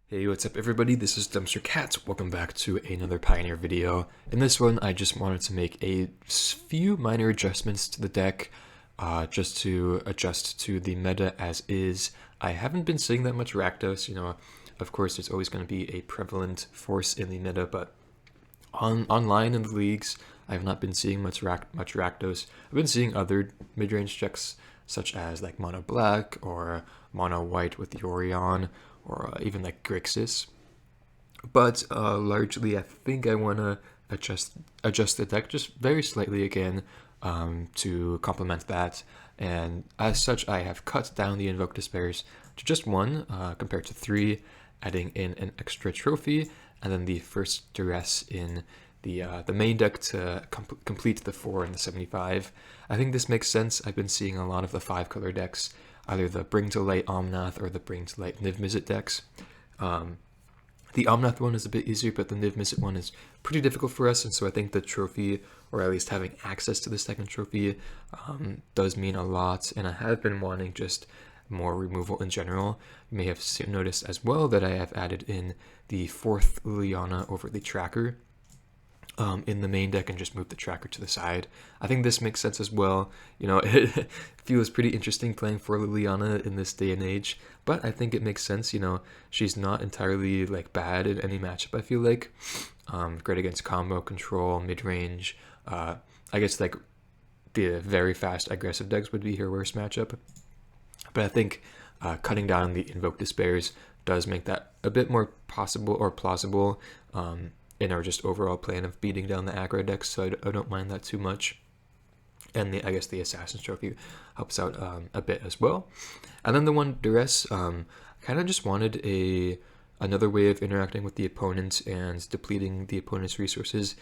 Hey, what's up everybody? This is Dumpster Cat. Welcome back to another Pioneer video. In this one, I just wanted to make a few minor adjustments to the deck, just to adjust to the meta as is. I haven't been seeing that much Rakdos, of course there's always going to be a prevalent force in the meta, but online in the leagues, I have not been seeing much Rakdos. I've been seeing other mid-range decks, such as like Mono Black or Mono White with Yorion, or even like Grixis. But largely, I think I want to adjust the deck just very slightly again, to complement that. And as such, I have cut down the Invoke Despairs to just one, compared to three, adding in an extra trophy, and then the first duress in the main deck to complete the 4 and the 75. I think this makes sense. I've been seeing a lot of the 5-color decks, either the Bring to Light Omnath or the Bring to Light Niv Mizzet decks. The Omnath one is a bit easier, but the Niv Mizzet one is pretty difficult for us, and so I think the trophy, or at least having access to the second trophy, does mean a lot, and I have been wanting just more removal in general. You may have noticed as well that I have added in the 4th Liliana over the tracker in the main deck and just move the tracker to the side. I think this makes sense as well. It feels pretty interesting playing for Liliana in this day and age, but I think it makes sense. She's not entirely like bad in any matchup, I feel like. Great against combo, control, mid-range. I guess like the very fast aggressive decks would be her worst matchup. But I think cutting down the Invoke Despairs does make that a bit more possible or plausible, in our just overall plan of beating down the aggro decks, so I don't mind that too much. And I guess the Assassin's Trophy helps out a bit as well. And then the one Duress, kind of just wanted another way of interacting with the opponent and depleting the opponent's resources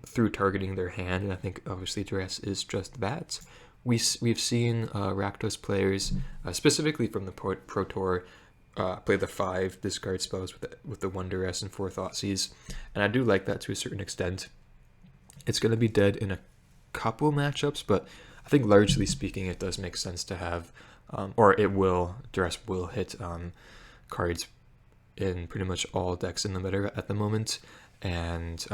through targeting their hand, and I think obviously Duress is just that. We've seen Rakdos players, specifically from the Pro Tour, play the 5 discard spells with the 1 Duress and 4 Thoughtseize, and I do like that to a certain extent. It's going to be dead in a couple matchups, but I think largely speaking it does make sense to have, Duress will hit cards in pretty much all decks in the meta at the moment, and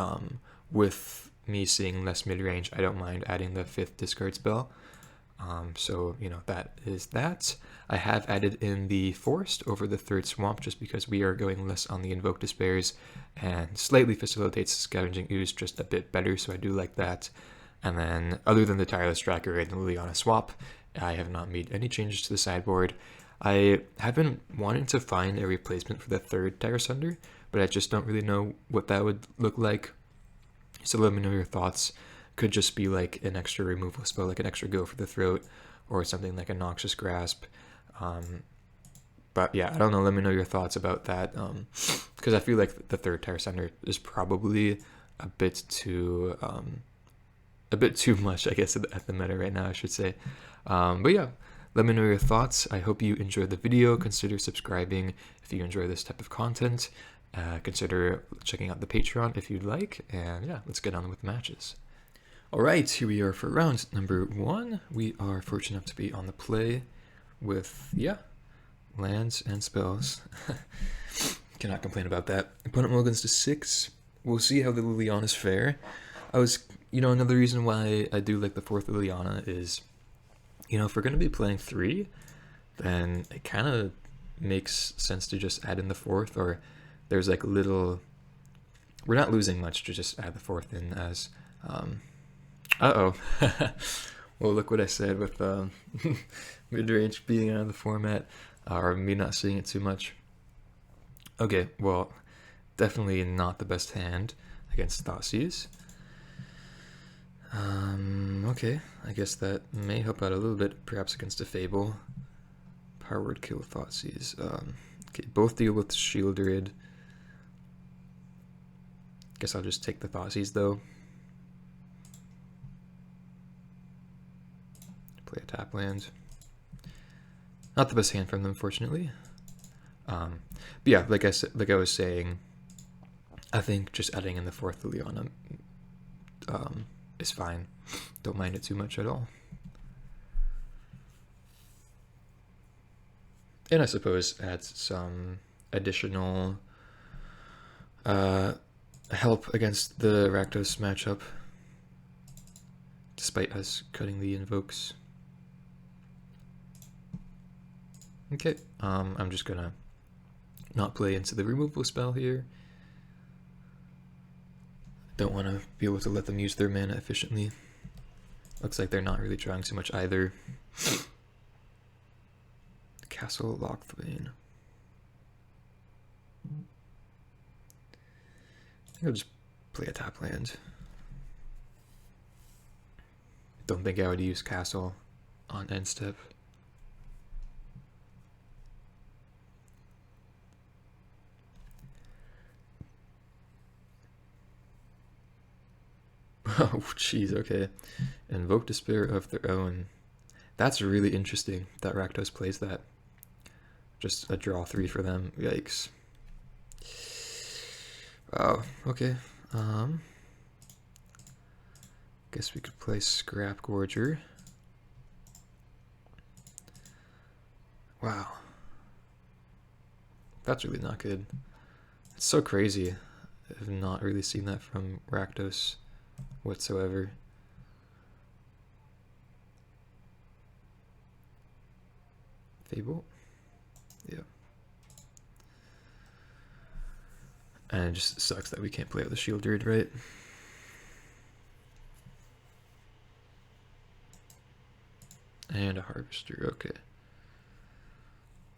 with me seeing less mid-range, I don't mind adding the 5th discard spell. So that is that. I have added in the Forest over the 3rd Swamp just because we are going less on the Invoke Despairs, and slightly facilitates Scavenging Ooze just a bit better, so I do like that. And then other than the Tireless Tracker and the Liliana swap, I have not made any changes to the sideboard. I have been wanting to find a replacement for the 3rd Dire Sunder, but I just don't really know what that would look like. So let me know your thoughts. Could just be like an extra removal spell, like an extra Go for the Throat, or something like a Noxious Grasp. But yeah, I don't know. Let me know your thoughts about that, because I feel like the 3rd Dire Sunder is probably a bit too much, I guess, at the meta right now, I should say. But yeah, let me know your thoughts. I hope you enjoyed the video. Consider subscribing if you enjoy this type of content. Consider checking out the Patreon if you'd like. And yeah, let's get on with matches. Alright, here we are for round number 1. We are fortunate enough to be on the play with, lands and spells. Cannot complain about that. Opponent mulligans to 6. We'll see how the Lilianas fare. Another reason why I do like the 4th Liliana is, if we're going to be playing 3, then it kind of makes sense to just add in the 4th, or there's like we're not losing much to just add the 4th in as, well, look what I said with mid-range being out of the format, or me not seeing it too much. Okay, well, definitely not the best hand against Thoughtseize. Okay, I guess that may help out a little bit, perhaps against a Fable. Power Word kill Thoughtseize. Okay, both deal with Shieldred. Guess I'll just take the Thoughtseize though. Play a tap land. Not the best hand from them, unfortunately. But yeah, like I was saying, I think just adding in the 4th Liliana is fine. Don't mind it too much at all. And I suppose add some additional help against the Rakdos matchup, despite us cutting the invokes. Okay, I'm just gonna not play into the removal spell here. Don't want to be able to let them use their mana efficiently. Looks like they're not really trying too much either. Castle Lochthwain. I'll just play a tap land. Don't think I would use Castle on end step. Oh, jeez, okay. Invoke Despair of their own. That's really interesting that Rakdos plays that. Just a draw 3 for them. Yikes. Wow, okay. Guess we could play Scrap Gorger. Wow. That's really not good. It's so crazy. I've not really seen that from Rakdos whatsoever. Fable? Yeah. And it just sucks that we can't play out the Shield Druid, right? And a Harvester, okay.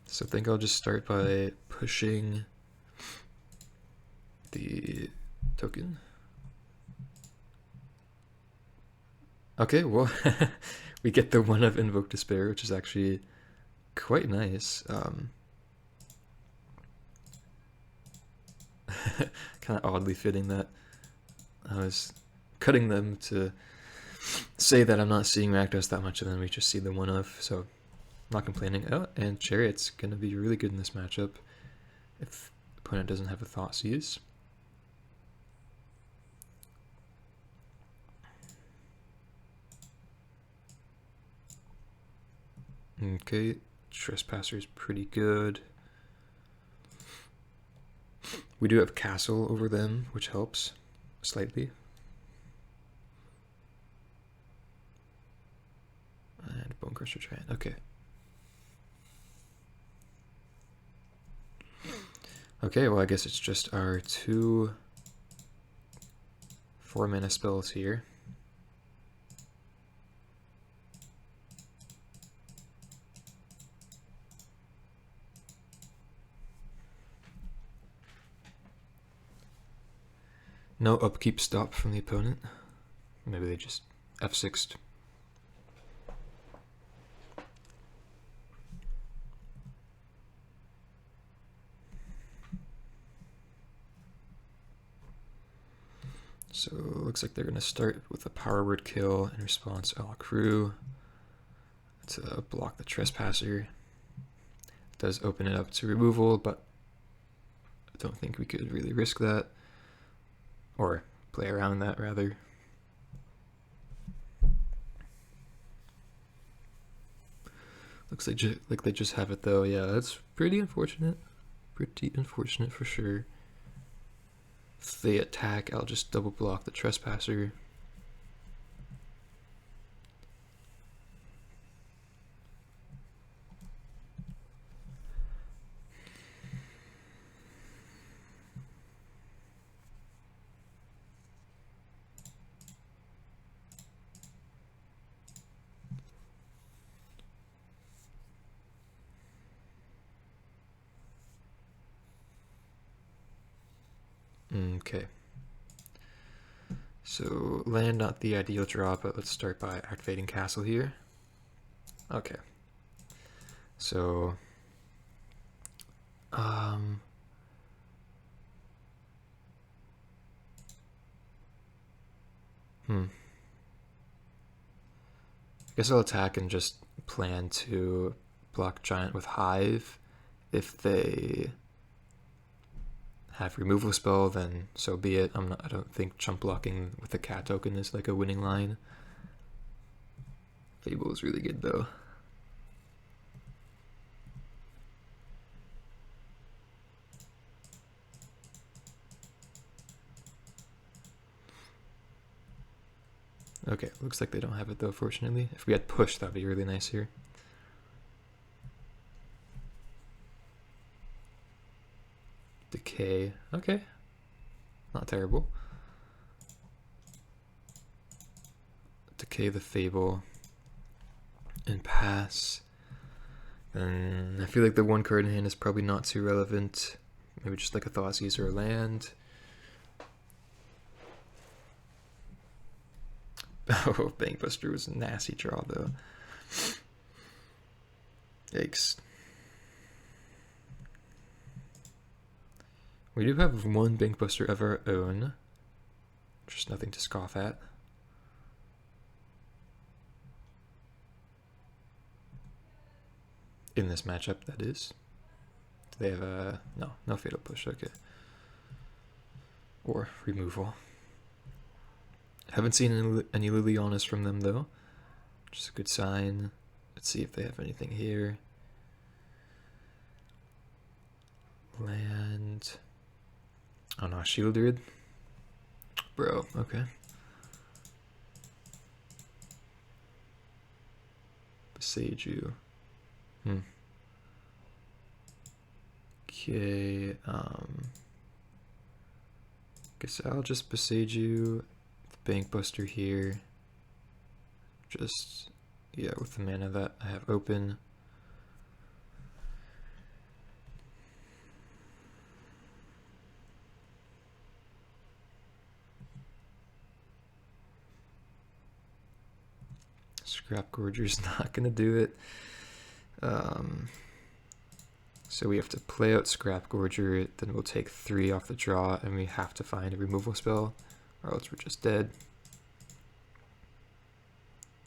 So I think I'll just start by pushing the token. Okay, well, we get the one of Invoke Despair, which is actually quite nice. Kind of oddly fitting that I was cutting them to say that I'm not seeing Rakdos that much, and then we just see the one of, so not complaining. Oh, and Chariot's gonna be really good in this matchup if the opponent doesn't have a Thoughtseize. Okay, Trespasser is pretty good. We do have Castle over them, which helps slightly. And Bone Crusher Giant, okay. Okay, well I guess it's just our 2 4-mana spells here. No upkeep stop from the opponent. Maybe they just F6'd. So it looks like they're going to start with a power word kill in response to Al Crew to block the Trespasser. It does open it up to removal, but I don't think we could really risk that. Or play around that, rather. Looks like they just have it, though. Yeah, that's pretty unfortunate. Pretty unfortunate for sure. If they attack, I'll just double block the Trespasser. Okay. So land, not the ideal draw, but let's start by activating Castle here. Okay. So I guess I'll attack and just plan to block Giant with Hive. If they have removal spell, then so be it. I don't think chump blocking with the cat token is like a winning line. Fable is really good though. Okay, looks like they don't have it though, fortunately. If we had push, that'd be really nice here. Decay, okay. Not terrible. Decay the Fable. And pass. And I feel like the one card in hand is probably not too relevant. Maybe just like a Thoughtseize or a land. Oh, Bankbuster was a nasty draw though. Yikes. We do have one Bankbuster of our own. Just nothing to scoff at. In this matchup, that is. Do they have a... no Fatal Push, okay. Or removal. Haven't seen any Lilianas from them though. Just a good sign. Let's see if they have anything here. Land. Oh no, Shieldred. Bro, okay. Beseiju. Okay, guess I'll just Beseiju the Bankbuster here. Just, yeah, with the mana that I have open. Scrap Gorger's not gonna do it. So we have to play out Scrap Gorger, then we'll take 3 off the draw, and we have to find a removal spell, or else we're just dead.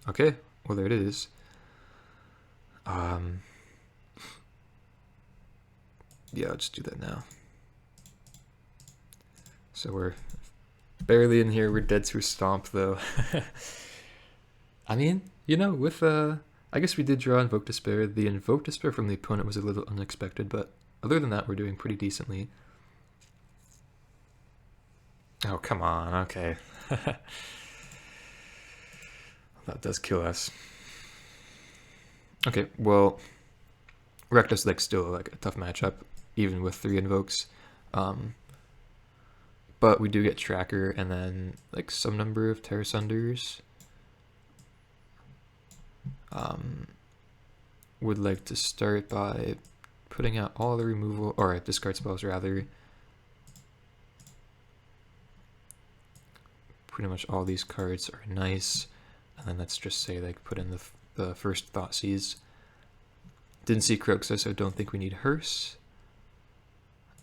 Okay, well there it is. Yeah, I'll just do that now. So we're barely in here, we're dead to a stomp though. I mean, you know, with I guess we did draw Invoke Despair. The Invoke Despair from the opponent was a little unexpected, but other than that, we're doing pretty decently. Oh, come on, okay. That does kill us. Okay, well, Rakdos deck's still like a tough matchup, even with 3 invokes. But we do get Tracker and then like some number of Terra Sunders. Would like to start by putting out all the removal, or discard spells rather. Pretty much all these cards are nice, and then let's just say like put in the first Thoughtseize. Didn't see Croxa, so don't think we need Hearse.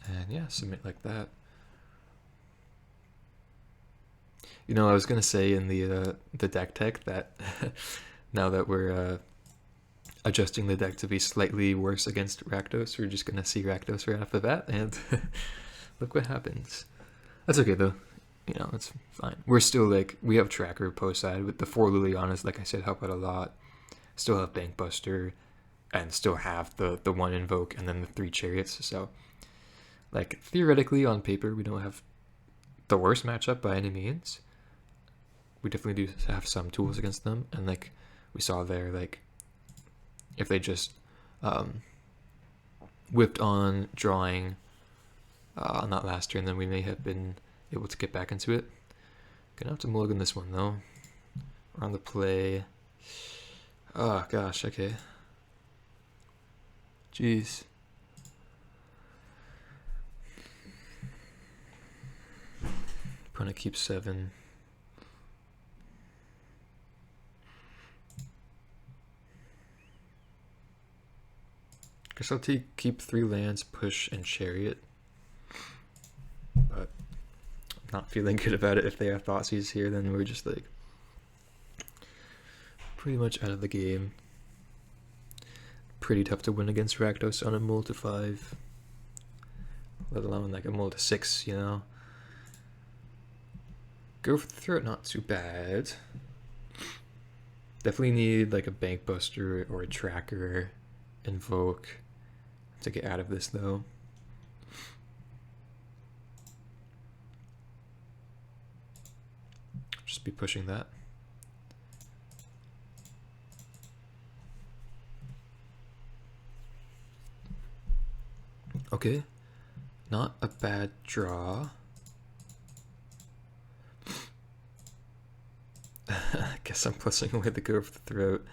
And yeah, submit like that. You know, I was gonna say in the deck tech that now that we're adjusting the deck to be slightly worse against Rakdos, we're just gonna see Rakdos right off the bat, and look what happens. That's okay though. You know, it's fine. We're still like, we have Tracker post side with the 4 Lilianas, like I said, help out a lot. Still have Bankbuster, and still have the 1 Invoke and then the 3 Chariots. So, like, theoretically on paper, we don't have the worst matchup by any means. We definitely do have some tools against them, and like we saw there, like if they just whipped on drawing on that last turn, then we may have been able to get back into it. Gonna have to mulligan this one though. We're on the play. Oh gosh, okay. Jeez. Opponent keeps 7. Guess I'll keep 3 lands, push, and chariot. But I'm not feeling good about it. If they have Thoughtseize here, then we're just like pretty much out of the game. Pretty tough to win against Rakdos on a mull to 5. Let alone like a mull to 6, you know. Go for the throat, not too bad. Definitely need like a Bankbuster or a Tracker, Invoke to get out of this though. Just be pushing that. Okay, not a bad draw. I guess I'm plussing away the Go for the Throat.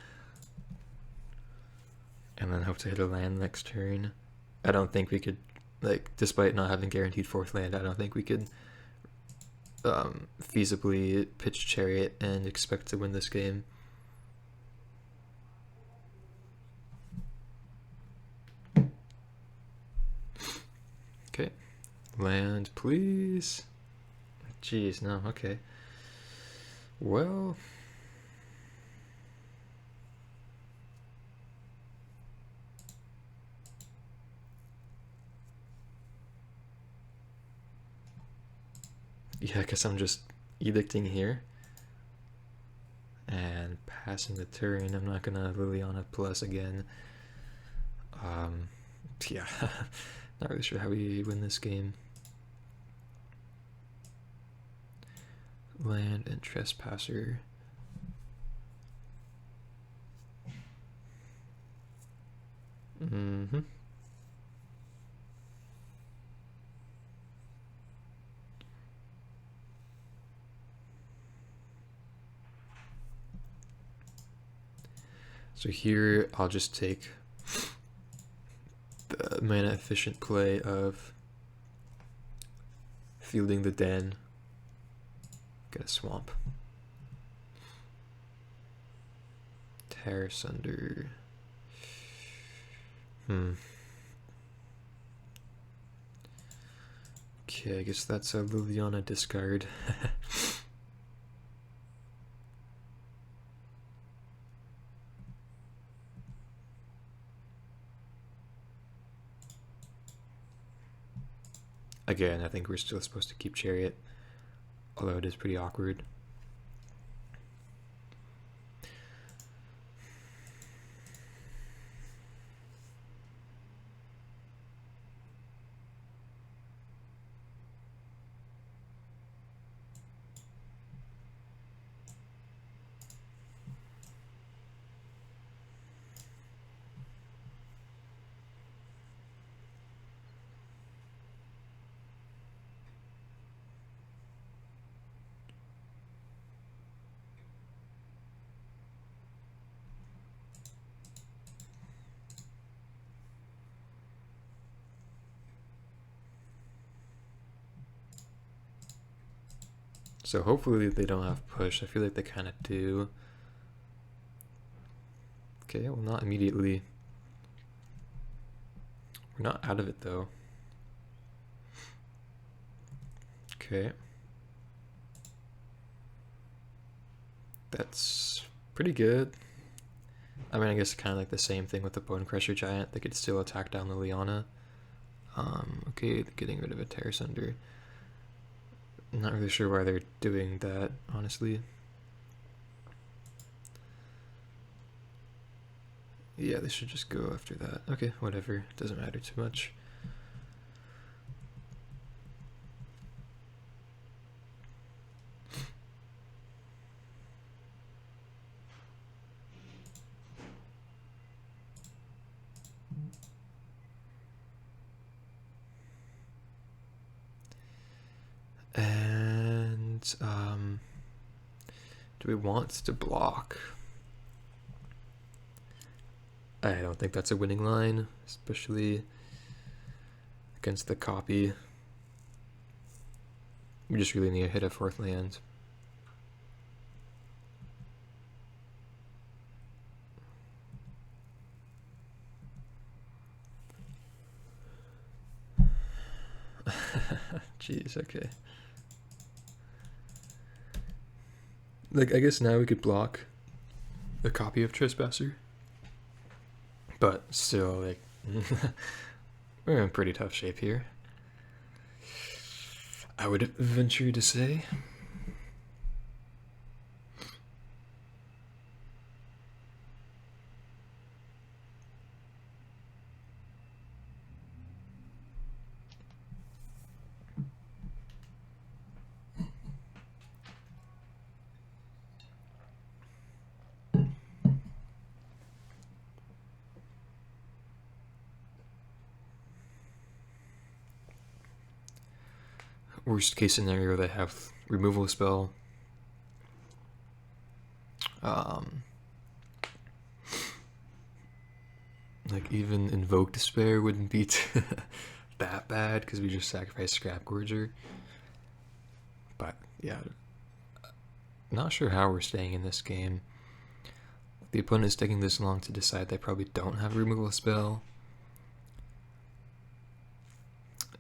And then hope to hit a land next turn. I don't think we could, like, despite not having guaranteed 4th land, I don't think we could feasibly pitch Chariot and expect to win this game. Okay, land please. Jeez, no, okay. Well, yeah, I guess I'm just edicting here and passing the turn. I'm not gonna Liliana plus again. Yeah, not really sure how we win this game. Land and Trespasser. So here I'll just take the mana efficient play of fielding the Den. Get a swamp. Tear Sunder. Okay, I guess that's a Liliana discard. Again, I think we're still supposed to keep Chariot, although it is pretty awkward. So hopefully they don't have push. I feel like they kind of do. Okay, well, not immediately. We're not out of it though. Okay. That's pretty good. I mean, I guess kind of like the same thing with the Bone Crusher Giant. They could still attack down Liliana. Okay, getting rid of a Tear Sunder. I'm not really sure why they're doing that, honestly. Yeah, they should just go after that. Okay, whatever. Doesn't matter too much. And do we want to block? I don't think that's a winning line, especially against the copy. We just really need to hit a 4th land. Jeez, okay. Like, I guess now we could block the copy of Trespasser. But still, like, we're in pretty tough shape here, I would venture to say. worst case scenario, they have removal spell. Like even Invoke Despair wouldn't be that bad because we just sacrifice Scrap Gorger. But yeah, not sure how we're staying in this game. The opponent is taking this long to decide they probably don't have a removal spell.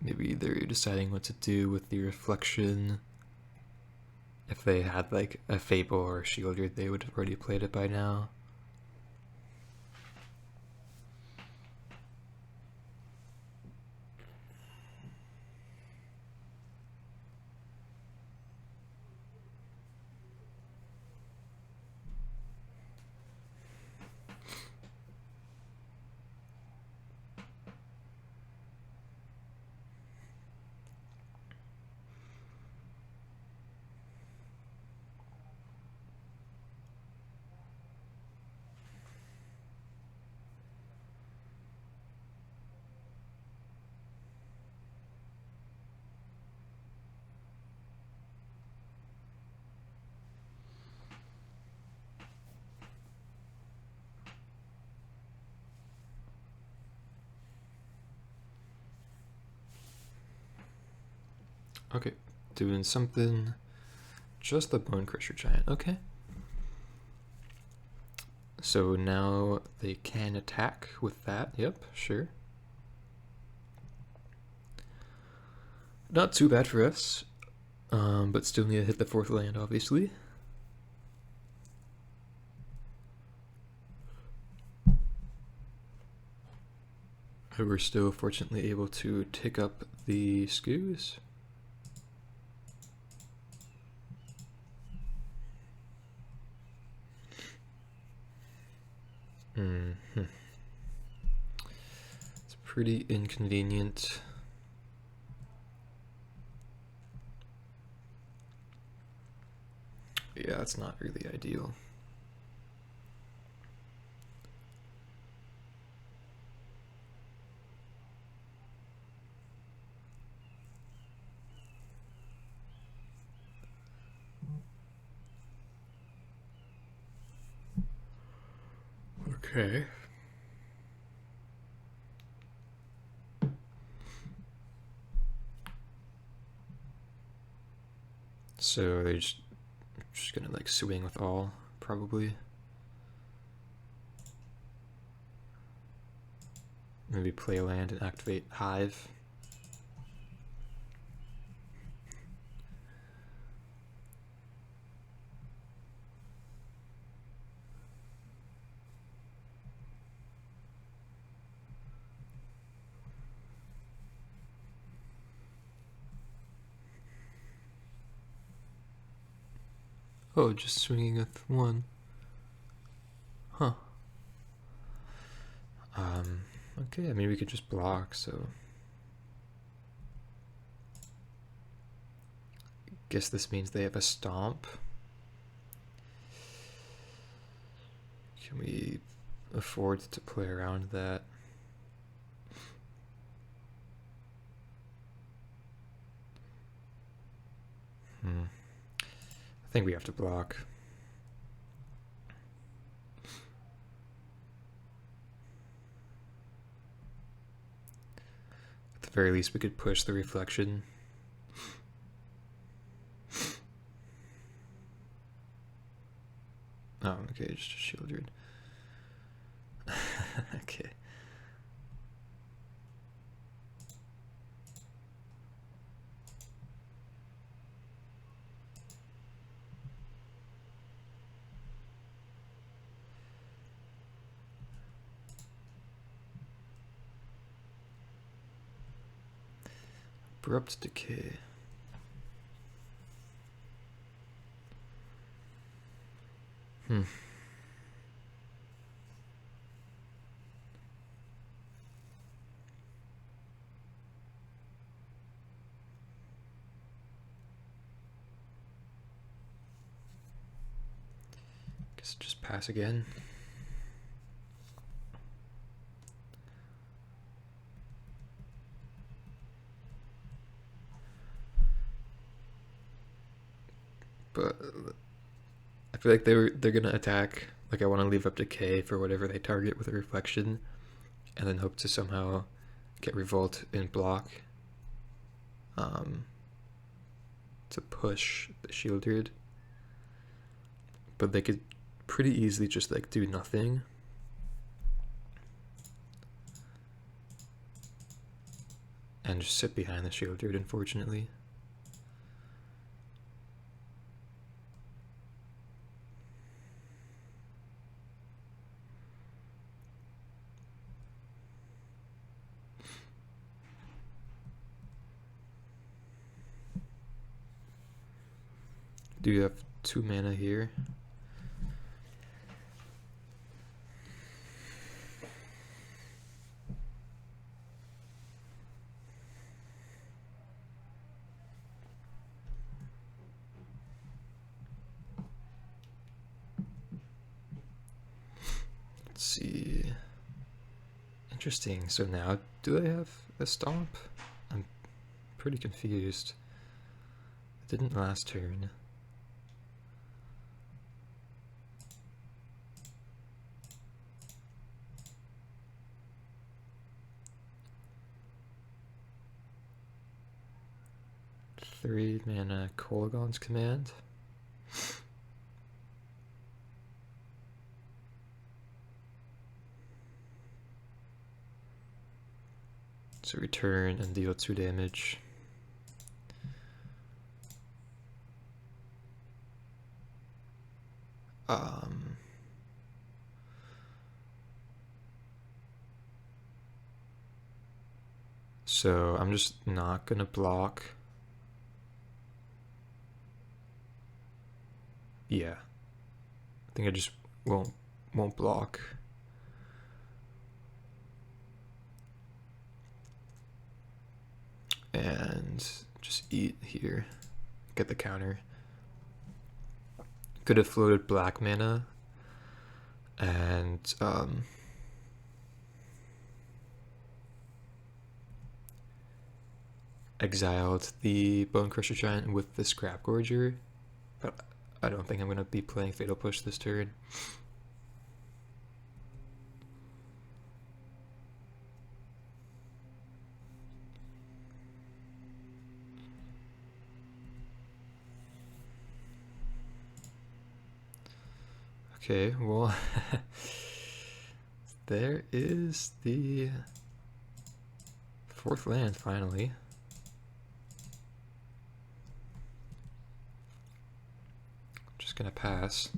Maybe they're deciding what to do with the reflection. If they had like a Fable or a Shieldred, they would have already played it by now. Okay, doing something. Just the Bone Crusher Giant. Okay. So now they can attack with that. Yep, sure. Not too bad for us, but still need to hit the 4th land, obviously. We're still fortunately able to tick up the skews. It's pretty inconvenient. Yeah, it's not really ideal. Okay. So they're just gonna like swing with all, probably. Maybe play a land and activate Hive. Oh, just swinging with 1. Huh. Okay, I mean we could just block, so guess this means they have a stomp. Can we afford to play around that? I think we have to block. At the very least, we could push the reflection. Oh, okay, just a Shieldred. Okay. Abrupt Decay. Guess just pass again. but I feel like they're gonna attack. Like I want to leave up decay for whatever they target with a reflection, and then hope to somehow get revolt and block to push the shield druid. But they could pretty easily just like do nothing. And just sit behind the shield druid, unfortunately. Do you have 2 mana here? Let's see. Interesting. So now, do they have a stomp? I'm pretty confused. It didn't last turn. Three mana Kolaghan's Command. So return and deal 2 damage. So I'm just not gonna block. Yeah, I think I just won't block. And just eat here, get the counter. Could have floated black mana and exiled the Bone Crusher Giant with the Scrap Gorger, but I don't think I'm going to be playing Fatal Push this turn. Okay, well, there is the 4th land finally. Just gonna pass.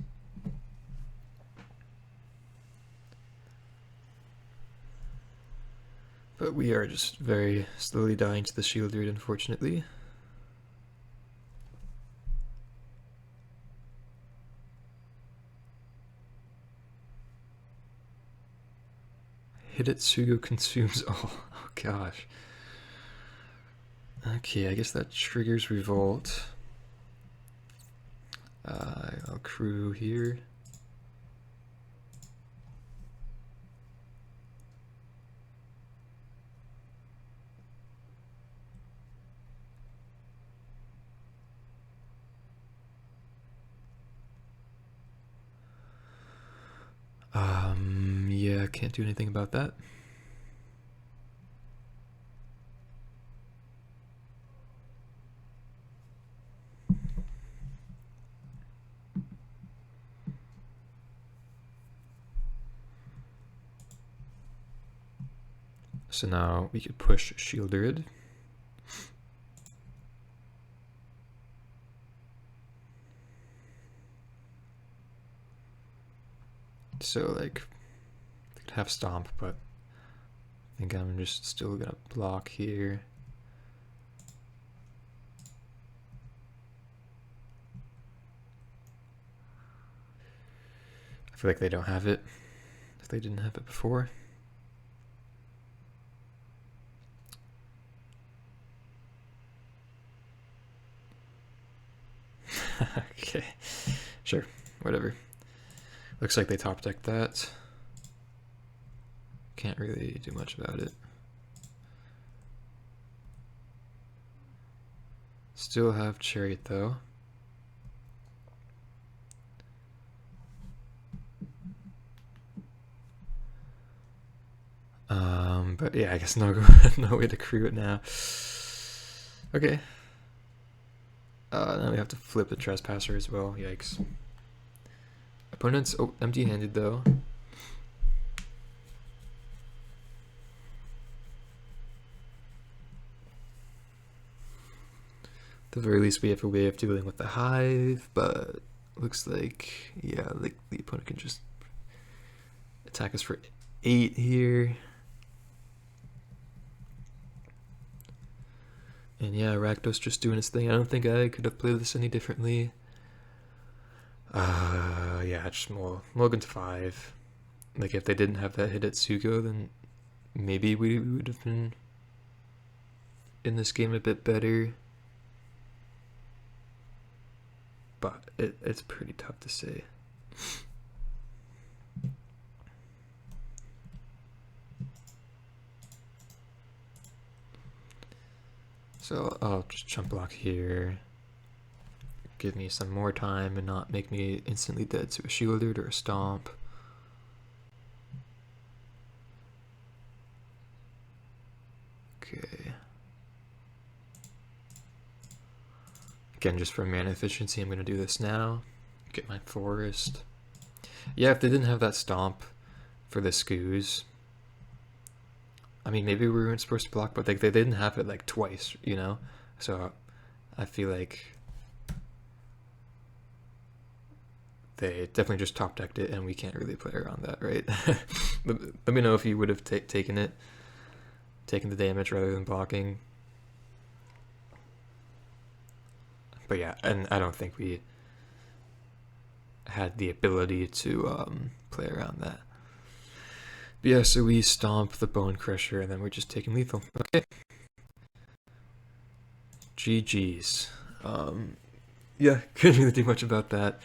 But we are just very slowly dying to the shield druid, unfortunately. Hidetsugu consumes all. Oh gosh. Okay, I guess that triggers revolt. I'll crew here. Yeah, can't do anything about that. So now we could push Shield Druid. So like, they could have Stomp, but I think I'm just still gonna block here. I feel like they don't have it, if they didn't have it before. Okay, sure, whatever. Looks like they top decked that. Can't really do much about it. Still have Chariot though. But yeah, I guess no no way to crew it now. Okay. Now we have to flip the Trespasser as well. Yikes. Opponent's empty-handed though. At the very least, we have a way of dealing with the Hive, but looks like, yeah, like the opponent can just attack us for 8 here. And yeah, Rakdos just doing his thing. I don't think I could have played this any differently. Yeah, just mulligan to 5. Like, if they didn't have that hit at Sugo, then maybe we would have been in this game a bit better. But it's pretty tough to say. So I'll just jump block here. Give me some more time and not make me instantly dead to a Shielded or a Stomp. Okay. Again, just for mana efficiency, I'm going to do this now. Get my Forest. Yeah, if they didn't have that Stomp for the Scoos, I mean, maybe we weren't supposed to block, but they didn't have it like twice, you know? So I feel like they definitely just top decked it, and we can't really play around that, right? Let me know if you would have taken the damage rather than blocking. But yeah, and I don't think we had the ability to play around that. But yeah, so we stomp the Bone Crusher, and then we're just taking lethal. Okay. GG's. Yeah, couldn't really do much about that.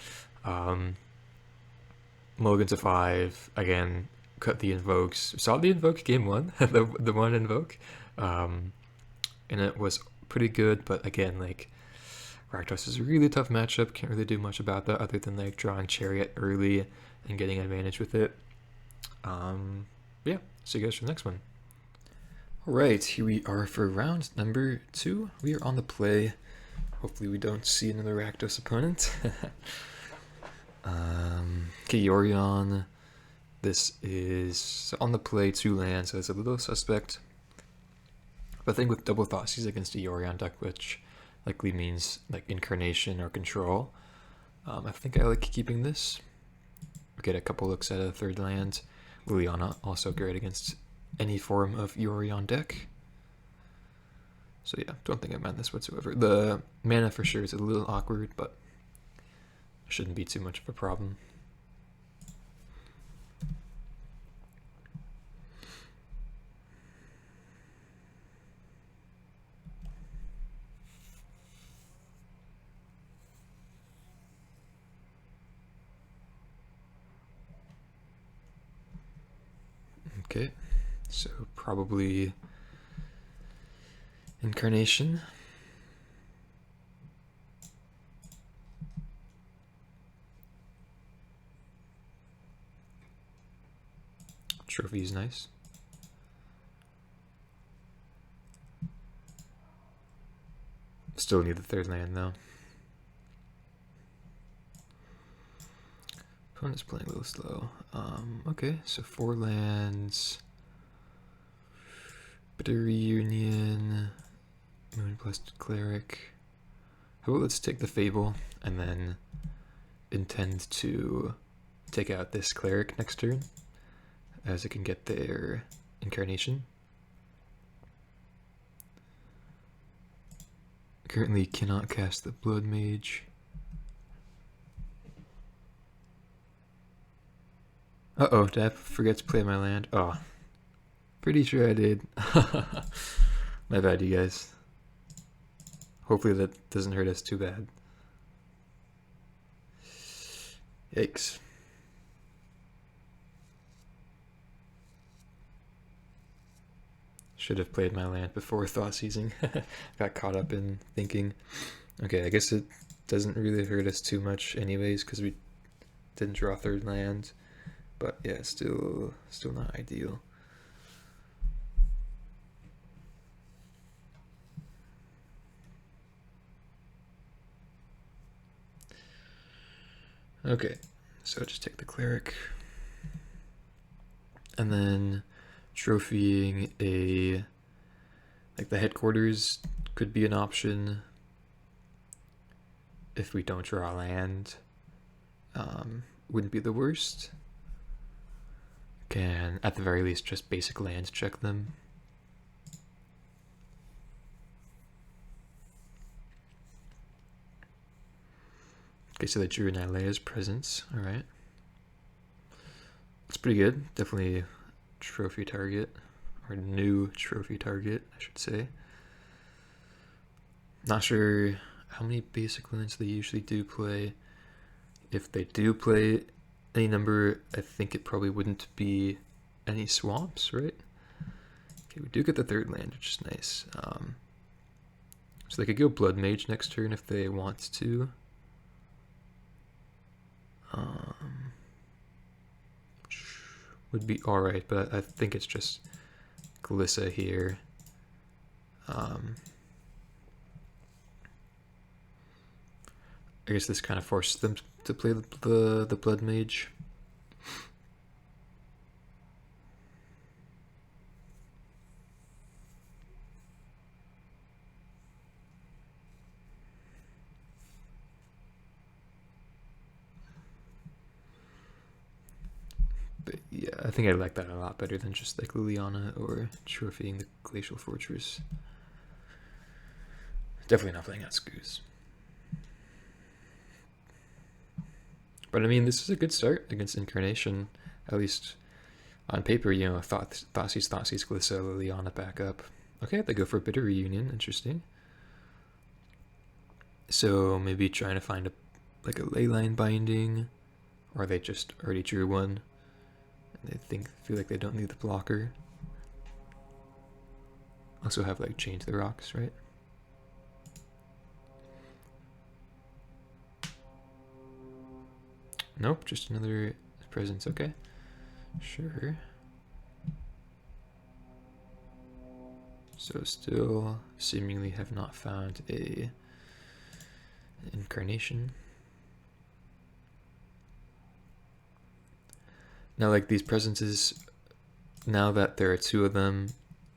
Mulligan to 5. Again, cut the Invokes. Saw the Invoke game 1, the one Invoke. And it was pretty good, but again, like, Rakdos is a really tough matchup. Can't really do much about that other than like drawing Chariot early and getting advantage with it. Yeah, see you guys for the next one. Alright, here we are for round number 2. We are on the play. Hopefully we don't see another Rakdos opponent. Okay, Yorion. This is on the play 2 lands, so it's a little suspect. But I think with double Thoughtseize against a Yorion deck, which likely means like Incarnation or Control, I think I like keeping this. We get a couple looks at a 3rd land. Liliana, also great against any form of Yorion deck. So yeah, don't think I mind this whatsoever. The mana for sure is a little awkward, but shouldn't be too much of a problem. Okay, so probably Incarnation. Trophy is nice. Still need the 3rd land though. Opponent's playing a little slow. Okay, so 4 lands. Bitter Reunion. Moonblessed Cleric. How about let's take the Fable and then intend to take out this Cleric next turn, as it can get their Incarnation. Currently cannot cast the Blood Mage. Uh-oh, did I forget to play my land? Oh, pretty sure I did. My bad, you guys. Hopefully that doesn't hurt us too bad. Yikes. Should have played my land before Thoughtseizing. Got caught up in thinking. Okay, I guess it doesn't really hurt us too much anyways, because we didn't draw 3rd land. But yeah, still not ideal. Okay, so just take the cleric. And then trophying a, like the headquarters could be an option if we don't draw land. Wouldn't be the worst. Can, at the very least, just basic land check them. Okay, so they drew Nylea's presence. Alright. That's pretty good. Definitely trophy target. Or new trophy target, I should say. Not sure how many basic lands they usually do play. If they do play any number, I think it probably wouldn't be any swamps, right? Okay, we do get the third land, which is nice. So they could go Blood Mage next turn if they want to. Would be alright, but I think it's just Glissa here. I guess this kind of forces them to play the Blood Mage. But yeah, I think I like that a lot better than just like Liliana or trophying the Glacial Fortress. Definitely not playing Ascus. But I mean, this is a good start against Incarnation. At least on paper, you know, Thoughtseize, Glissa, Liliana back up. Okay, they go for Bitter Reunion. Interesting. So maybe trying to find a leyline binding, or they just already drew one. And they feel like they don't need the blocker. Also have like Change the Rocks, right? Nope, just another presence. Okay, sure. So still seemingly have not found an Incarnation. Now, like these presences, now that there are two of them,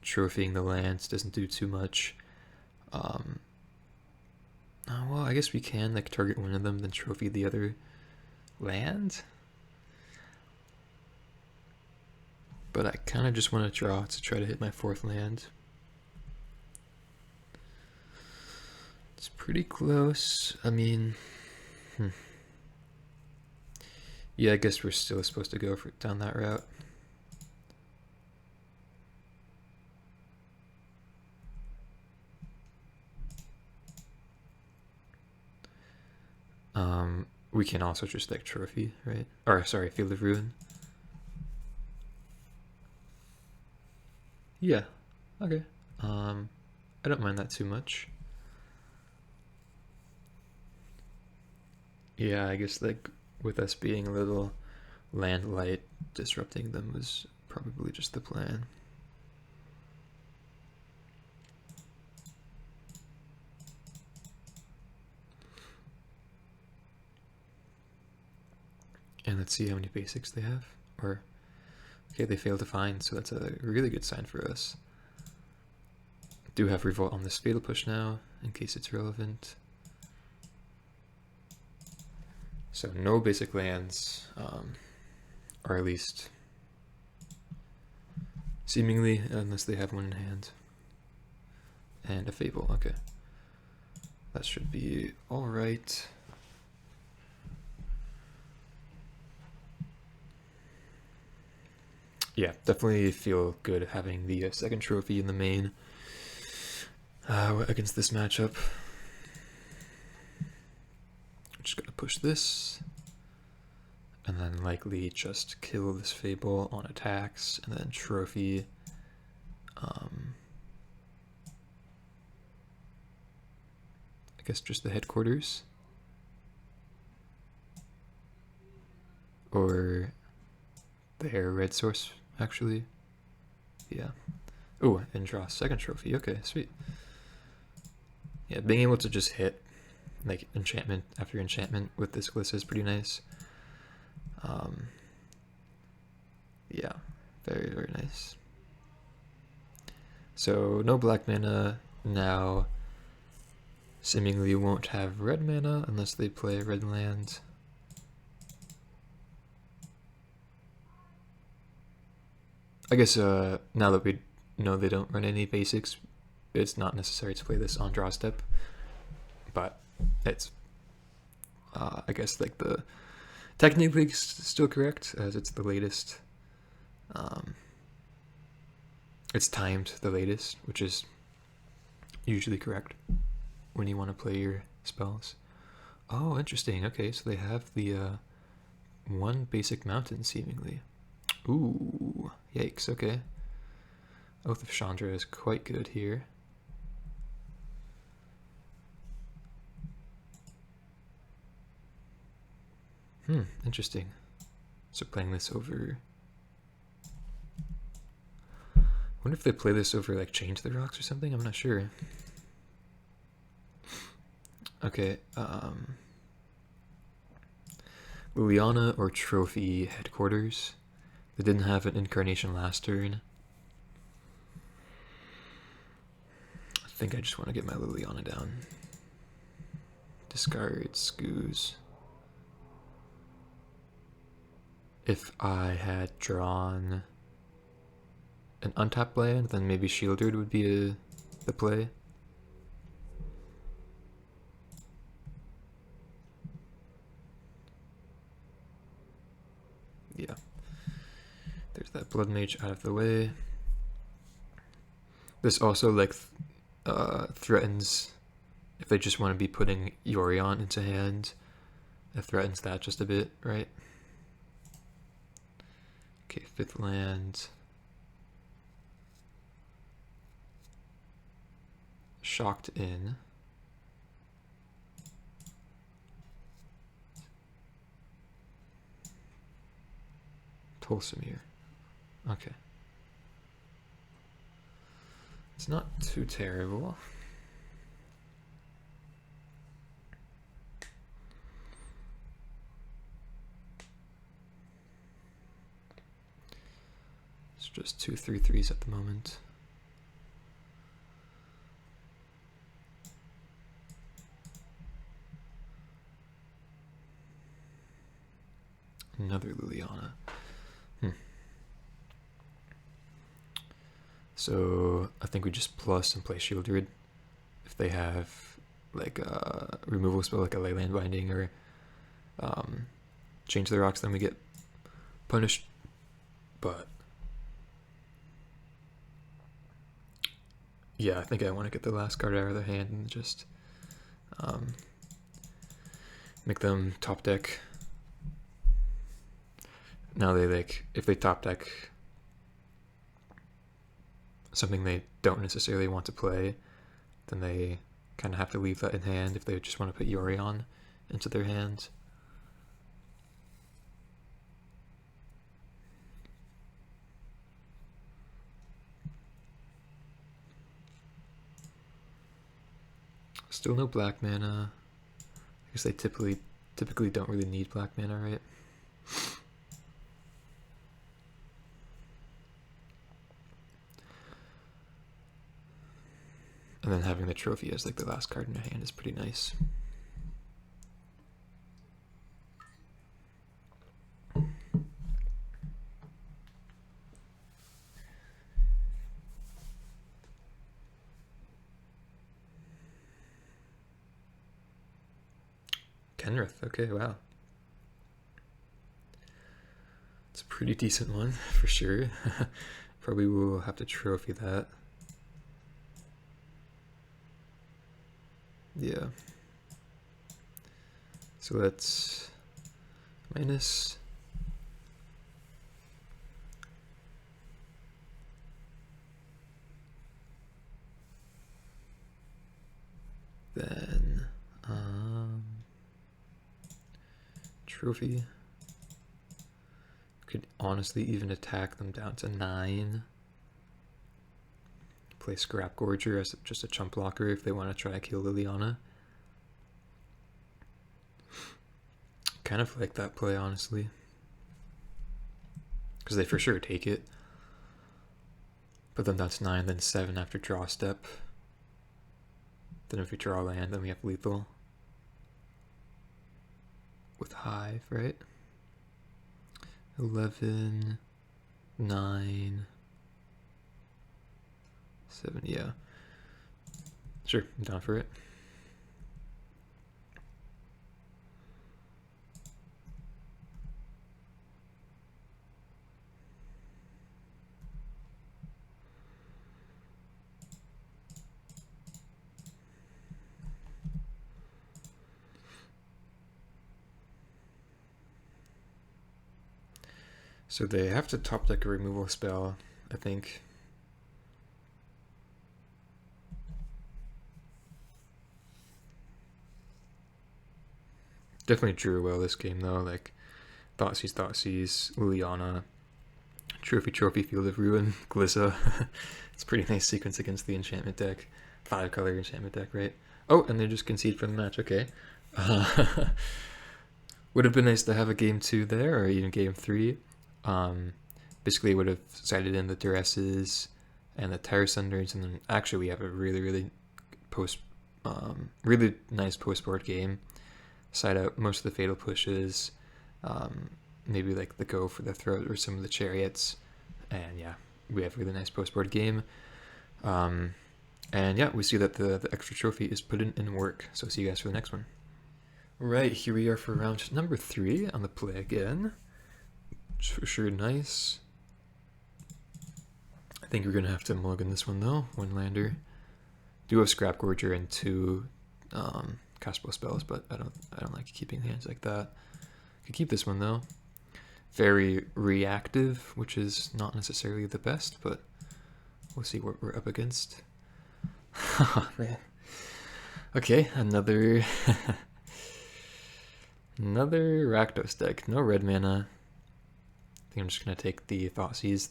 trophying the lands doesn't do too much. Well, I guess we can like target one of them, then trophy the other land. But I kind of just want to draw to try to hit my fourth land. It's pretty close. I mean, yeah, I guess we're still supposed to go down that route. We can also just like trophy, right? Or sorry, Field of Ruin. Yeah, okay. I don't mind that too much. Yeah, I guess like with us being a little land light, disrupting them was probably just the plan. And let's see how many basics they have. Or, okay, they failed to find, so that's a really good sign for us. Do have Revolt on this Fatal Push now, in case it's relevant. So no basic lands, or at least seemingly, unless they have one in hand. And a Fable, okay. That should be alright. Yeah, definitely feel good having the second trophy in the main against this matchup. I'm just gonna push this, and then likely just kill this Fable on attacks, and then trophy. I guess just the headquarters, or their red source. Actually, yeah. Oh, and draw a second trophy. Okay, sweet. Yeah, being able to just hit like enchantment after enchantment with this Glissa is pretty nice. Yeah, very, very nice. So no black mana now. Seemingly won't have red mana unless they play a red land. I guess now that we know they don't run any basics, it's not necessary to play this on draw step. But it's, I guess, like the technically still correct as it's the latest. It's timed the latest, which is usually correct when you want to play your spells. Oh, interesting. Okay, so they have the one basic mountain seemingly. Ooh, yikes. Okay. Oath of Chandra is quite good here. Interesting. So playing this over... I wonder if they play this over like Change the Rocks or something? I'm not sure. Okay, Liliana or Trophy Headquarters. They didn't have an Incarnation last turn. I think I just want to get my Liliana down. Discard Scoos. If I had drawn an untapped land, then maybe Shieldred would be the play. Yeah. There's that Blood Mage out of the way. This also like threatens, if they just want to be putting Yorion into hand, it threatens that just a bit, right? Okay, 5th land. Shocked in. Tolsimir. Okay. It's not too terrible. It's just 2 3/3s at the moment. Another Liliana. So I think we just plus and play Shieldred. If they have like a removal spell like a Leyland Binding or Change the Rocks, then we get punished. But yeah, I think I want to get the last card out of their hand and just make them top deck. Now they like, if they top deck something they don't necessarily want to play, then they kind of have to leave that in hand if they just want to put Yorion into their hand. Still no black mana. I guess they typically don't really need black mana, right? And then having the trophy as like the last card in your hand is pretty nice. Kenrith, okay, wow. It's a pretty decent one, for sure. Probably will have to trophy that. Yeah. So that's minus. Then trophy. Could honestly even attack them down to 9. Play Scrap Gorger as just a chump blocker if they want to try to kill Liliana. kind of like that play, honestly. Because they for sure take it. But then that's 9, then 7 after draw step. Then if we draw land, then we have lethal. With hive, right? 11, 9, 7, yeah. Sure, I'm down for it. So they have to top deck a removal spell, I think. Definitely drew well this game though, like Thoughtseize, Liliana, Trophy, Field of Ruin, Glissa. It's a pretty nice sequence against the enchantment deck. 5-color enchantment deck, right? Oh, and they just concede from the match, okay. Would have been nice to have a game 2 there, or even game 3. Basically would have sided in the Duresses and the Terror Sunders, and then actually we have a really nice post-board game. Side out most of the fatal pushes, maybe like the go for the throat or some of the chariots, and yeah, we have a really nice post-board game. And yeah, we see that the extra trophy is put in work, so see you guys for the next one. Right, here we are for round number 3 on the play again. For sure nice. I think we're gonna have to mulligan this one though, 1 lander. Do have Scrap Gorger and 2 castable spells, but I don't like keeping hands like that. Could keep this one though. Very reactive, which is not necessarily the best, but we'll see what we're up against. Oh man. Okay, another another Rakdos deck. No red mana. I think I'm just gonna take the Thoughtseize.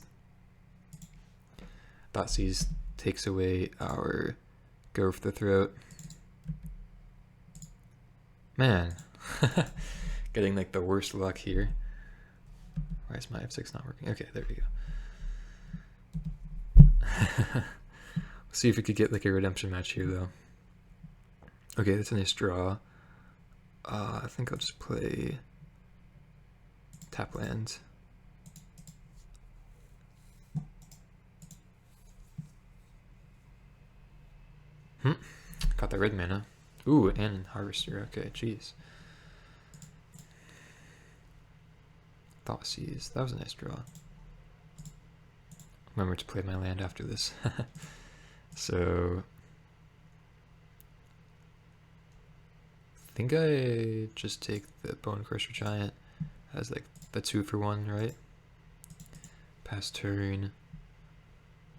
Thoughtseize takes away our Go for the Throat. Man, getting like the worst luck here. Why is my F6 not working? Okay, there we go. Let's see if we could get like a redemption match here though. Okay, that's a nice draw. I think I'll just play tap land. Got the red mana. Ooh, and Harvester. Okay, jeez. Thoughtseize. That was a nice draw. Remember to play my land after this. So I think I just take the Bone Crusher Giant as like the 2-for-1, right? Pass turn.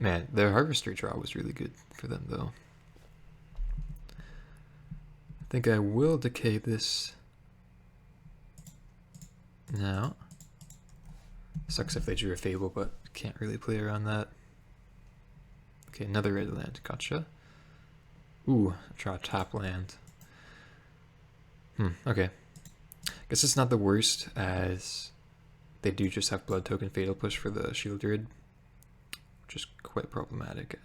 Man, their Harvester draw was really good for them though. I think I will decay this now. Sucks if they drew a Fable, but can't really play around that. Okay, another red land. Gotcha. Ooh, draw a tap land. Okay. Guess it's not the worst, as they do just have Blood Token Fatal Push for the Shield Druid, which is quite problematic.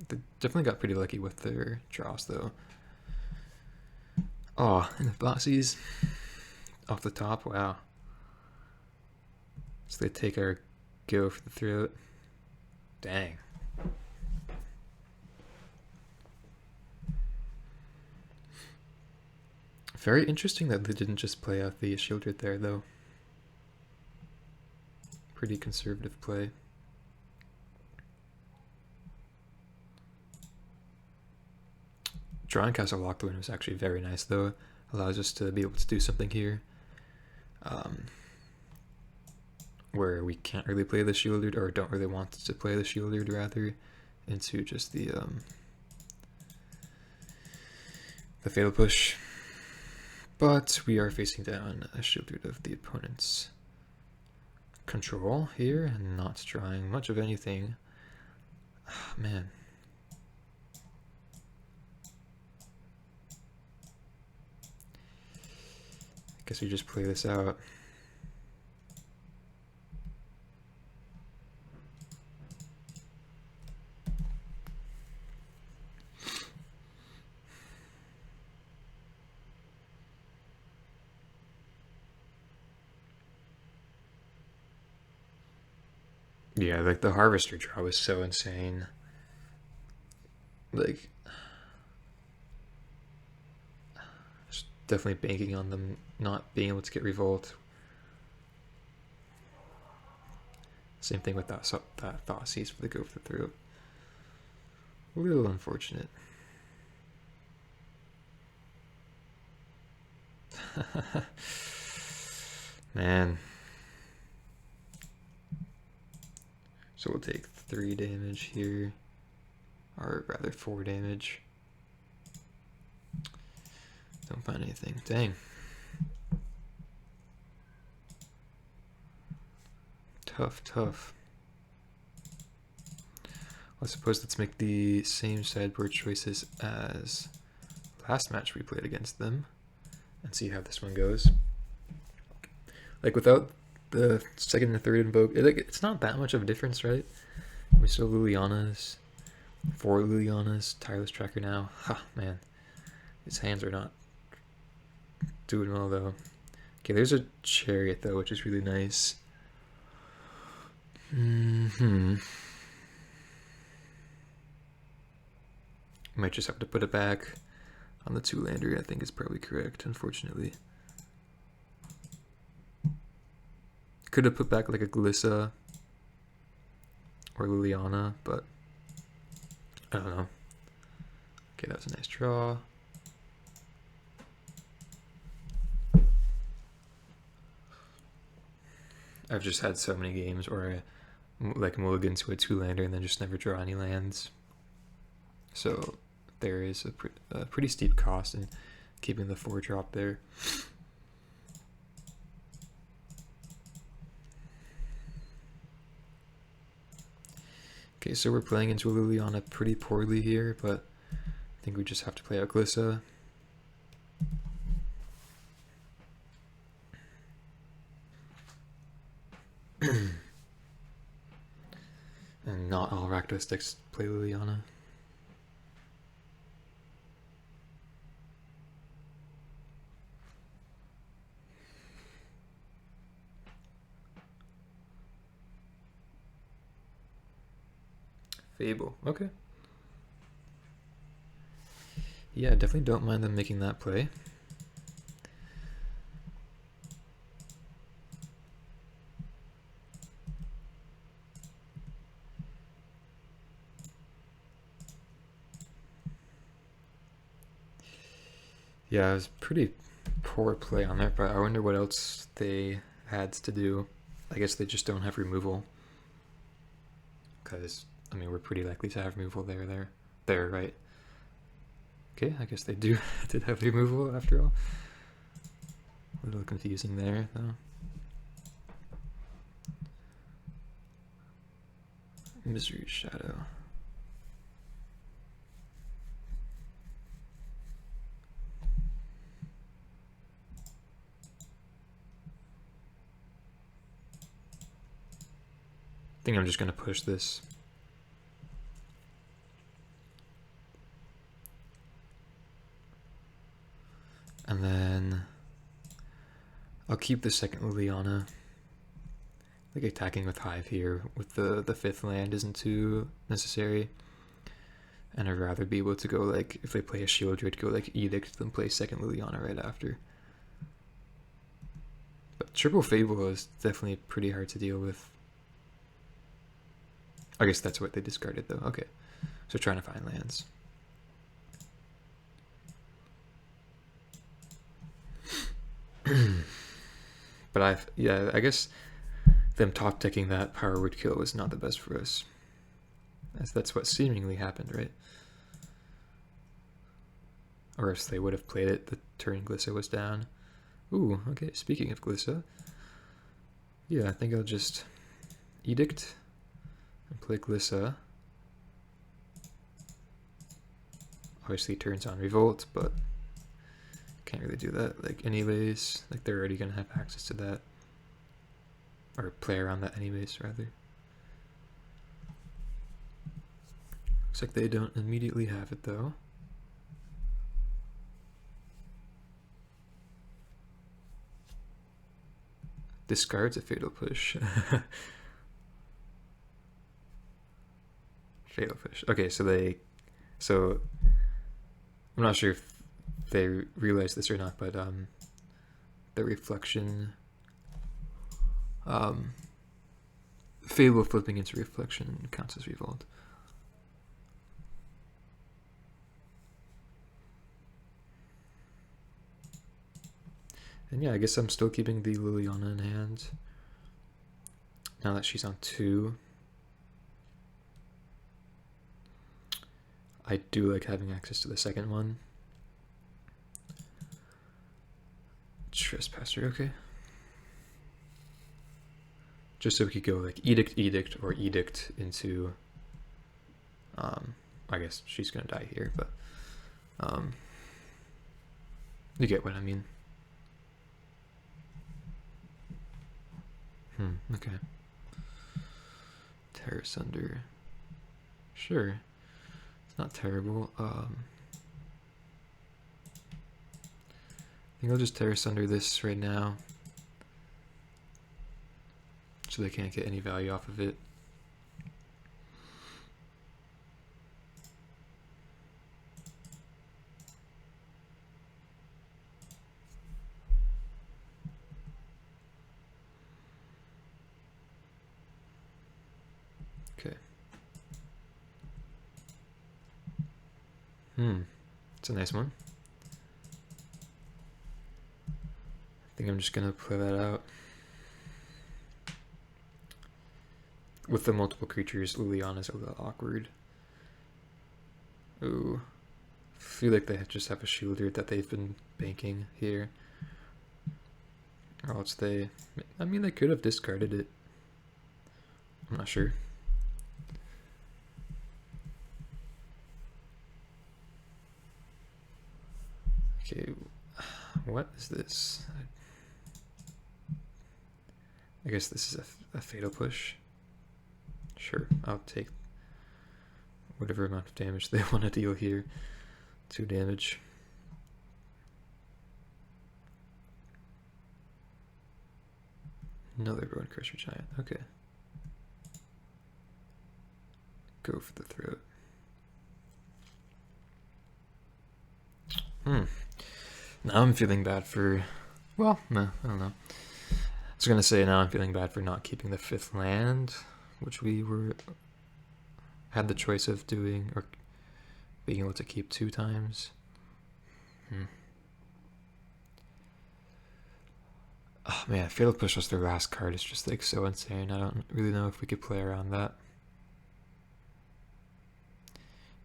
They definitely got pretty lucky with their draws, though. Oh, and the Thoughtseize off the top, wow. So they take our Go for the Throat. Dang. Very interesting that they didn't just play out the Shield Druid there, though. Pretty conservative play. Drawing Castle Lockdown was actually very nice, though. Allows us to be able to do something here. Where we can't really play the Shield Druid, or don't really want to play the Shield Druid, rather, into just the Fatal Push. But we are facing down a Shield Druid of the opponent's control here, and not drawing much of anything. Oh, man. Guess we just play this out. Yeah, like the Harvester draw was so insane. Like, just definitely banking on them not being able to get Revolt. Same thing with that Thoughtseize for the Go for the Throat. A little unfortunate. Man. So we'll take 3 damage here, or rather 4 damage. Don't find anything. Dang. Tough, tough. I suppose let's make the same sideboard choices as last match we played against them and see how this one goes. Like without the second and third Invoke, it's not that much of a difference, right? We still Liliana's, 4 Liliana's, Tireless Tracker now. Ha, man. His hands are not doing well though. Okay, there's a Chariot though, which is really nice. Might just have to put it back on the 2-lander, I think is probably correct, unfortunately. Could have put back like a Glissa or Liliana, but I don't know. Okay, that was a nice draw. I've just had so many games where I like mulligan to a 2-lander and then just never draw any lands. So there is a pretty steep cost in keeping the 4-drop there. Okay, so we're playing into a Liliana pretty poorly here, but I think we just have to play out Glissa. And not all Rakdos decks play Liliana. Fable, okay. Yeah, definitely don't mind them making that play. Yeah, it was pretty poor play on their part. I wonder what else they had to do. I guess they just don't have removal. Because, I mean, we're pretty likely to have removal there, right? Okay, I guess they did have removal after all. A little confusing there, though. Misery Shadow. I think I'm just going to push this. And then I'll keep the second Liliana. Like attacking with Hive here with the 5th land isn't too necessary. And I'd rather be able to go like, if they play a Shieldred, go like Edict than play second Liliana right after. But triple Fable is definitely pretty hard to deal with. I guess that's what they discarded though. Okay, so trying to find lands. But I guess them top decking that Power Word Kill was not the best for us. As that's what seemingly happened, right? Or else they would have played it the turn Glissa was down. Ooh, okay, speaking of Glissa. Yeah, I think I'll just Edict and play Glissa. Obviously turns on Revolt, but can't really do that like anyways. Like they're already gonna have access to that, or play around that anyways, rather. Looks like they don't immediately have it though. Discards a fatal push. Fatal push. Okay, so I'm not sure if they realize this or not, but the reflection, Fable flipping into reflection counts as revolt. And yeah, I guess I'm still keeping the Liliana in hand now that she's on 2. I do like having access to the second one. Trespasser, okay. Just so we could go like Edict, or Edict into, I guess she's gonna die here, but you get what I mean. Okay. Tear Asunder. Sure. It's not terrible. I think I'll just Tear Asunder this right now, so they can't get any value off of it. Okay. It's a nice one. I think I'm just gonna play that out. With the multiple creatures, Liliana's a little awkward. Ooh. I feel like they just have a shielder that they've been banking here. Or else they... I mean, they could have discarded it. I'm not sure. Okay, what is this? I guess this is a fatal push. Sure, I'll take whatever amount of damage they want to deal here. 2 damage. Another Bone Crusher Giant, okay. Go for the throat. Now I'm feeling bad for, well, no, I don't know. I was gonna say now I'm feeling bad for not keeping the 5th land, which we had the choice of doing, or being able to keep 2 times. Oh man, Fatal Push was their last card. It's just like so insane. I don't really know if we could play around that.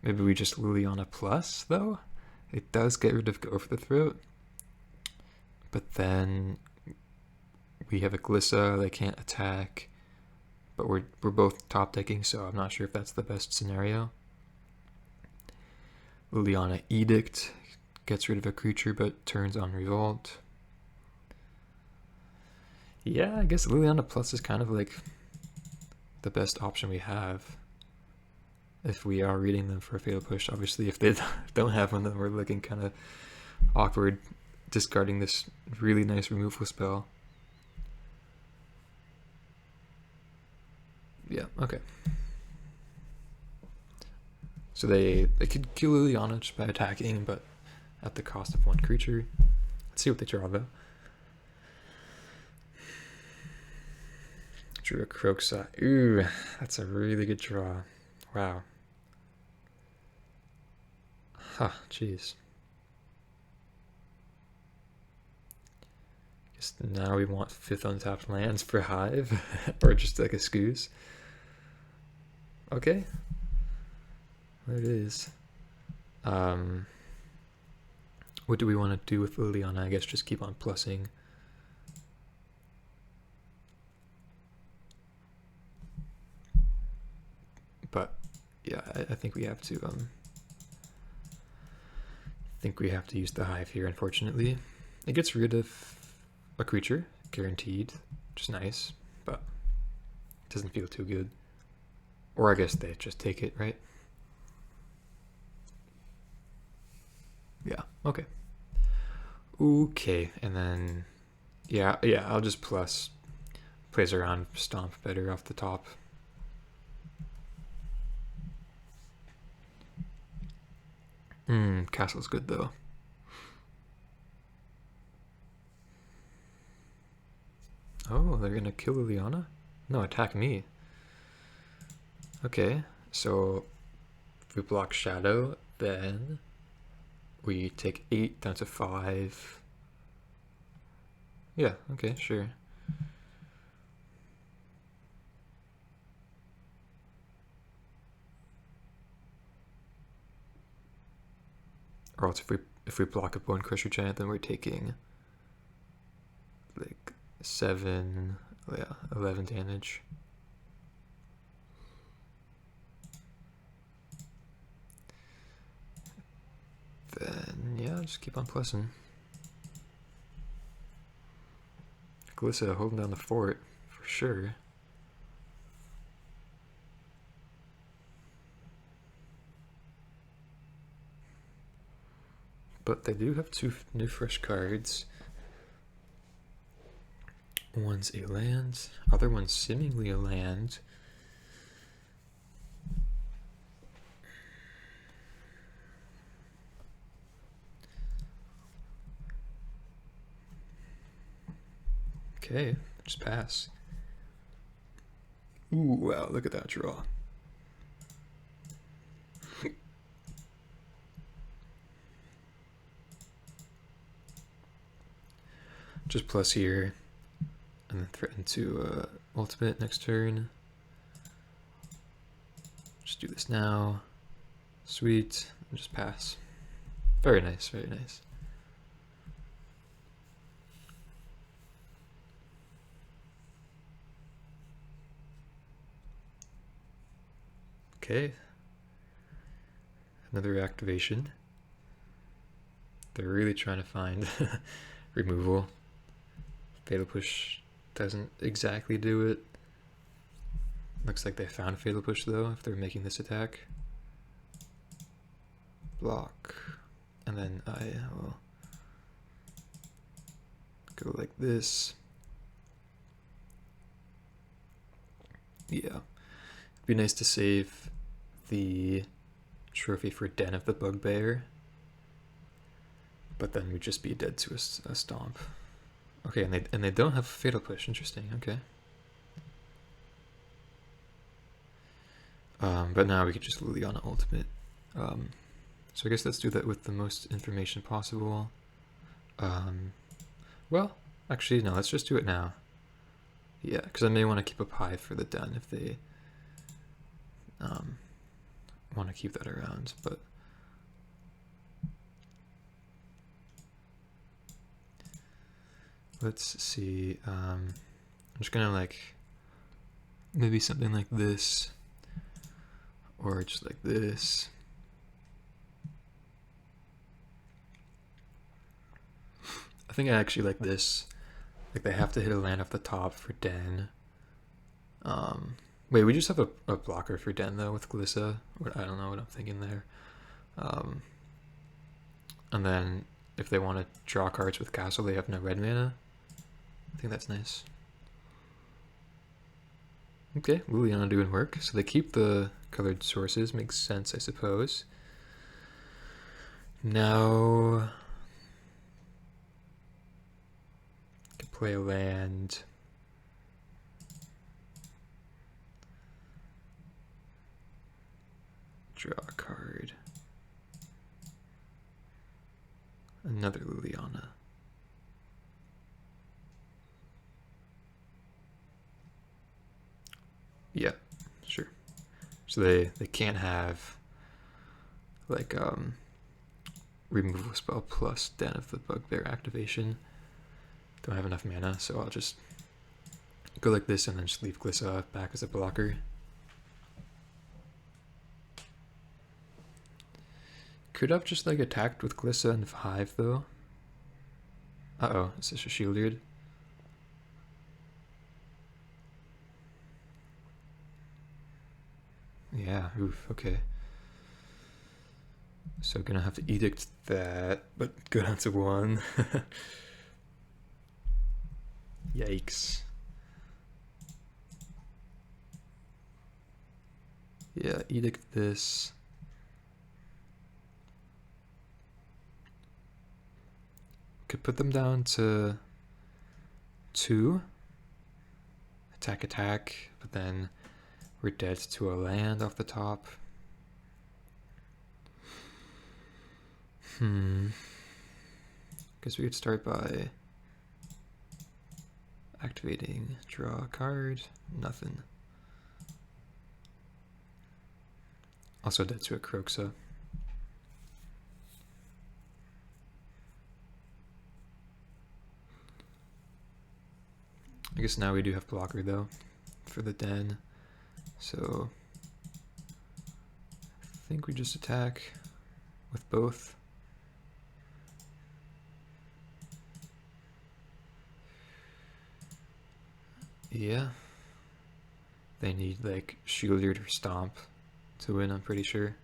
Maybe we just Liliana Plus though? It does get rid of Go for the Throat, but then we have a Glissa, they can't attack, but we're both top decking, so I'm not sure if that's the best scenario. Liliana Edict gets rid of a creature but turns on Revolt. Yeah, I guess Liliana Plus is kind of like the best option we have if we are reading them for a Fatal Push. Obviously, if they don't have one, then we're looking kind of awkward discarding this really nice removal spell. Yeah, okay. So they could kill Liliana just by attacking, but at the cost of 1 creature. Let's see what they draw though. Drew a Croaksa. Ooh, that's a really good draw. Wow. Huh, jeez. Guess now we want 5th untapped lands for Hive, or just like a Scoos. Okay. There it is. What do we want to do with Liliana? I guess just keep on plussing. But yeah, I think we have to think we have to use the Hive here, unfortunately. It gets rid of a creature, guaranteed, which is nice, but it doesn't feel too good. Or I guess they just take it, right? Yeah, okay. Okay, and then, yeah, I'll just plus plays around Stomp better off the top. Castle's good though. Oh, they're gonna kill Liliana? No, attack me. Okay, so if we block Shadow, then we take 8 down to 5. Yeah, okay, sure. Or else if we block a Bone Crusher Giant, then we're taking like 7, yeah, 11 damage. Then yeah, just keep on plussing. Glissa holding down the fort for sure. But they do have 2 new fresh cards. One's a land, other one's seemingly a land. Okay, just pass. Ooh, wow, look at that draw. Just plus here, and then threaten to ultimate next turn. Just do this now. Sweet, and just pass. Very nice, very nice. Okay. Another activation. They're really trying to find removal. Fatal Push doesn't exactly do it. Looks like they found Fatal Push though, if they're making this attack. Block. And then I will go like this. Yeah. It'd be nice to save the trophy for Den of the Bugbear. But then we'd just be dead to a stomp. Okay, and they don't have Fatal Push. Interesting. Okay. But now we could just Liliana ultimate. So I guess let's do that with the most information possible. Well, actually no. Let's just do it now. Yeah, because I may want to keep up Hive for the Den if they want to keep that around, but. Let's see, I'm just gonna like, maybe something like this, or just like this. I think I actually like this, like they have to hit a land off the top for Den. Wait, we just have a blocker for Den though with Glissa, I don't know what I'm thinking there. And then if they want to draw cards with Castle, they have no red mana. I think that's nice. Okay, Liliana doing work. So they keep the colored sources. Makes sense, I suppose. Now, I can play a land. Draw a card. Another Liliana. Yeah, sure. So they can't have like removal spell plus Den of the Bugbear activation. Don't have enough mana, so I'll just go like this and then just leave Glissa back as a blocker. Could have just like attacked with Glissa and 5 though. Uh-oh, is this a shielded? Yeah, oof, okay. So gonna have to edict that, but go down to 1. Yikes. Yeah, edict this. Could put them down to 2. Attack, attack, but then we're dead to a land off the top. Guess we could start by activating, draw a card, nothing. Also dead to a Kroxa. I guess now we do have blocker though for the den, so I think we just attack with both. Yeah, they need like shielded or stomp to win, I'm pretty sure.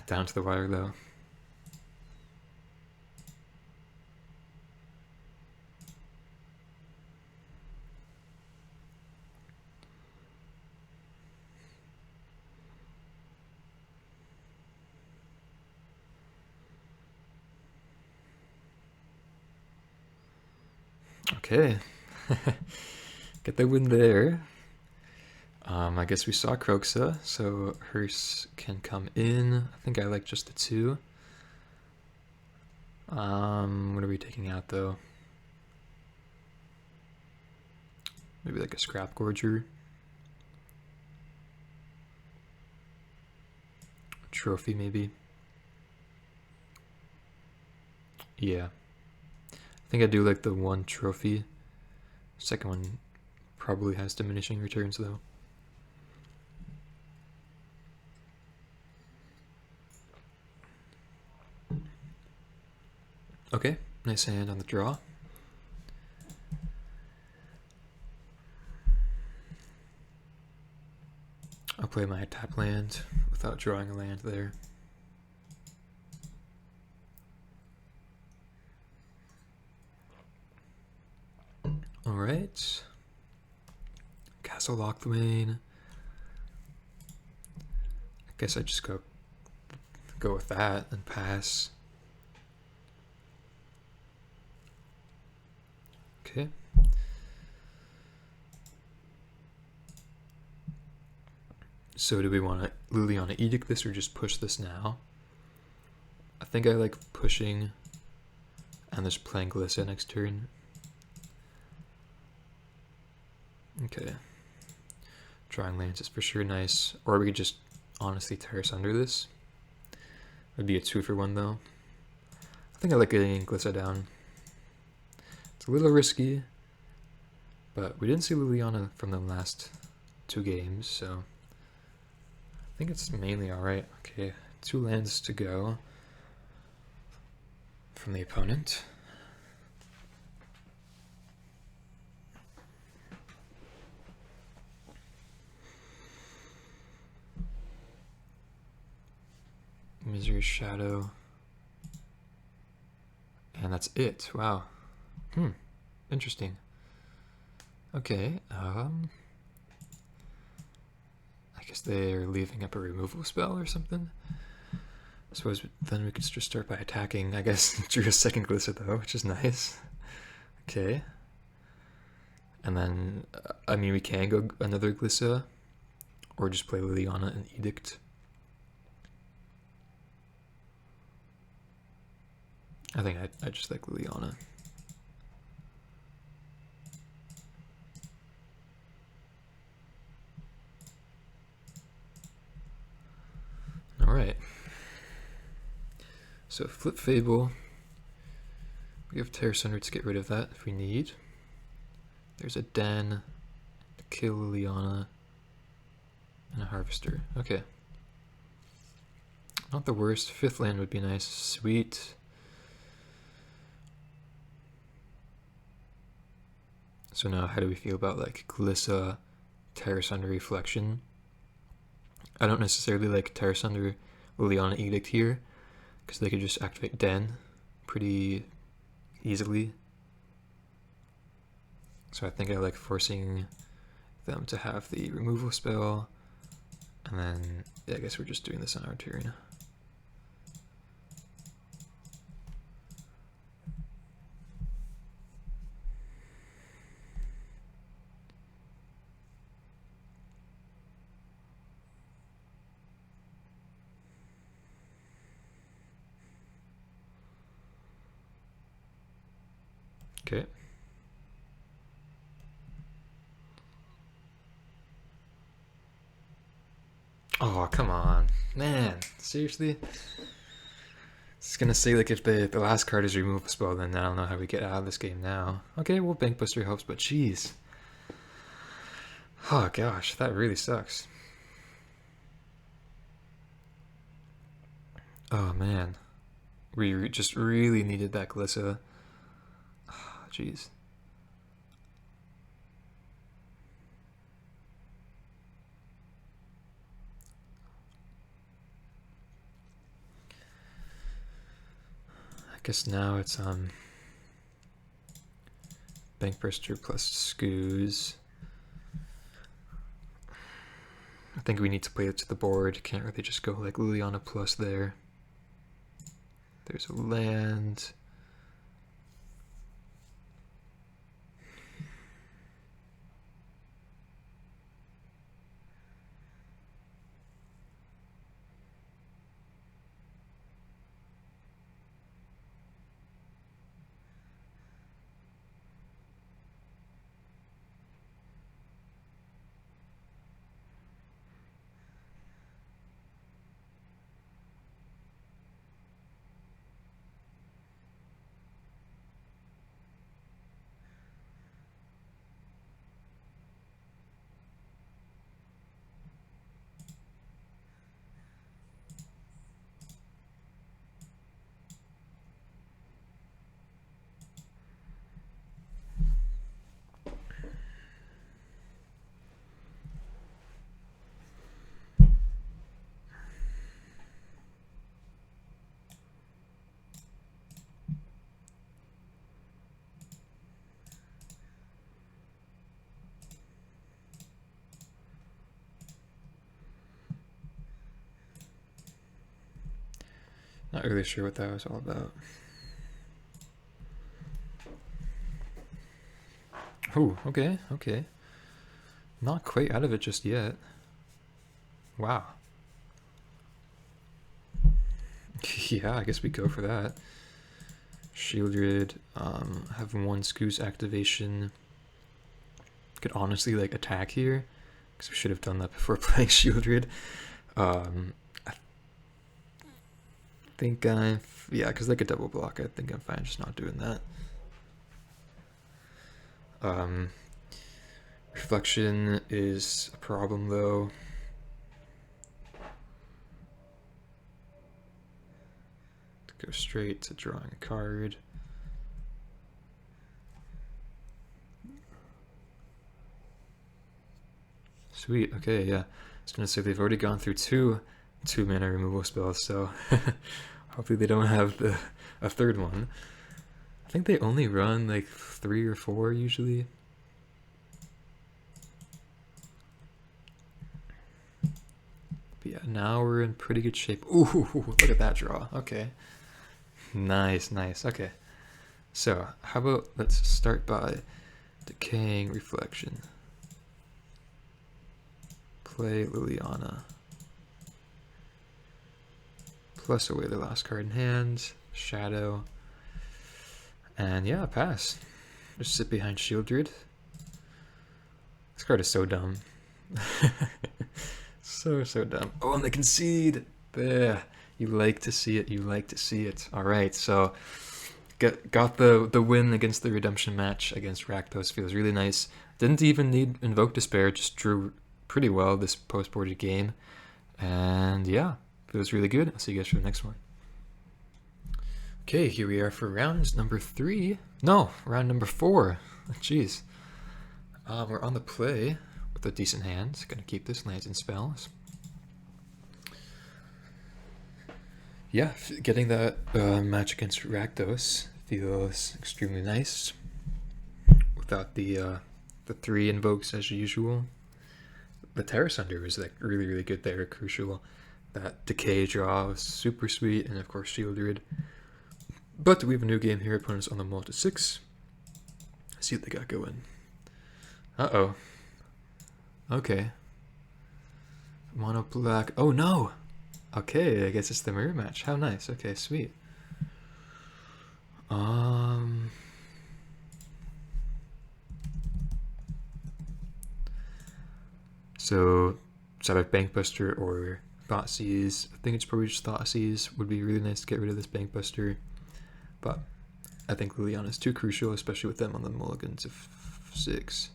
Down to the wire though. Okay, get the win there. I guess we saw Kroxa, so Hearse can come in. I think I like just the 2. What are we taking out though? Maybe like a Scrap Gorger. Trophy maybe. Yeah. I think I do like the 1 trophy. Second one probably has diminishing returns though. Okay, nice hand on the draw. I'll play my tap land without drawing a land there. Alright. Castle Lochthwain. I guess I just go with that and pass. Okay. So do we want to Liliana Edict this or just push this now? I think I like pushing and just playing Glissa next turn. Okay. Drawing lands is for sure nice. Or we could just honestly terrace under this. Would be a 2 for 1 though. I think I like getting Glissa down. It's a little risky, but we didn't see Liliana from the last 2 games, so I think it's mainly alright. Okay, 2 lands to go from the opponent. Misery Shadow. And that's it. Wow. Interesting. Okay, I guess they're leaving up a removal spell or something. I suppose then we could just start by attacking. I guess drew a second Glissa though, which is nice. Okay. And then, I mean, we can go another Glissa, or just play Liliana and Edict. I think I just like Liliana. Alright. So flip Fable. We have Terra Sundered to get rid of that if we need. There's a Den kill Liliana, and a Harvester. Okay. Not the worst. 5th land would be nice. Sweet. So now how do we feel about like Glissa, Terrace Under Reflection? I don't necessarily like Terrace Under Liliana Edict here, because they could just activate Den pretty easily. So I think I like forcing them to have the removal spell, and then yeah, I guess we're just doing this on our turn. Okay. Oh, come on. Man, seriously? It's gonna say like if the last card is removal spell, then I don't know how we get out of this game now. Okay, well, Bank Buster helps, but jeez. Oh gosh, that really sucks. Oh man. We just really needed that Glissa. Oh, jeez. I guess now it's Bank Burster plus Scoos. I think we need to play it to the board. Can't really just go like Liliana plus there. There's a land. Not really sure what that was all about. Oh, okay, okay. Not quite out of it just yet. Wow. Yeah, I guess we go for that. Shieldred, have 1 Scoos activation. Could honestly like attack here, because we should have done that before playing Shieldred. I think yeah, because they could double block. I think I'm fine just not doing that. Reflection is a problem though. Go straight to drawing a card. Sweet, okay, yeah. I was gonna say they've already gone through 2 mana removal spells, so hopefully they don't have a 3rd one. I think they only run like 3 or 4 usually. But yeah, now we're in pretty good shape. Ooh, look at that draw. Okay. Nice, nice. Okay. So, how about let's start by Decaying Reflection. Play Liliana. Plus away the last card in hand. Shadow. And yeah, pass. Just sit behind Shieldred. This card is so dumb. So dumb. Oh, and they concede. There. You like to see it. You like to see it. All right, so got the win against the redemption match against Rakdos. Feels really nice. Didn't even need Invoke Despair, just drew pretty well this post-boarded game. And yeah, feels really good. I'll see you guys for the next one. Okay, here we are for round number 3. No, round number 4. Jeez. We're on the play with a decent hand. Gonna keep this lands and spells. Yeah, getting that match against Rakdos feels extremely nice. Without the 3 invokes as usual. The Terra Sunder was like really good there, crucial. That Decay draw was super sweet, and of course Shieldred. But we have a new game here. Opponents on the Malta 6. Let's see what they got going. Uh-oh. Okay. Mono black. Oh no! Okay, I guess it's the mirror match. How nice. Okay, sweet. So, either Bankbuster or Thoughtseize. I think it's probably just Thoughtseize. Would be really nice to get rid of this Bankbuster. But I think Liliana is too crucial, especially with them on the mulligans of 6.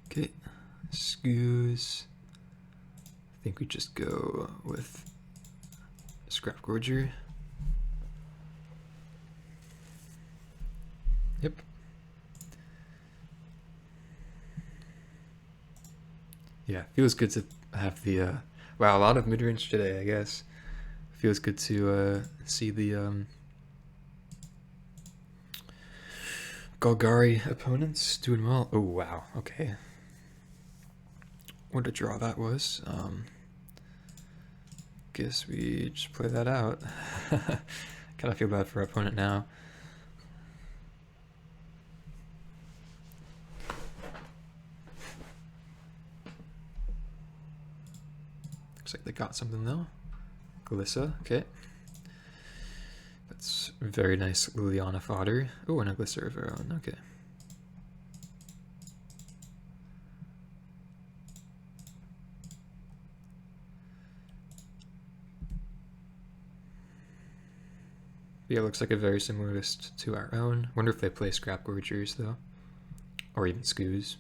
Okay, Scoos. I think we just go with Scrap Gorger. Yep. Yeah, feels good to have the wow, a lot of midrange today, I guess. Feels good to see the Golgari opponents doing well. Oh wow, okay. What a draw that was. Guess we just play that out. Kind of feel bad for our opponent now. Looks like they got something though. Glissa, okay. That's very nice Liliana fodder. Oh, and a Glissa of her own, okay. Yeah, it looks like a very similar list to our own. Wonder if they play Scrap Gorgers though. Or even Scoos.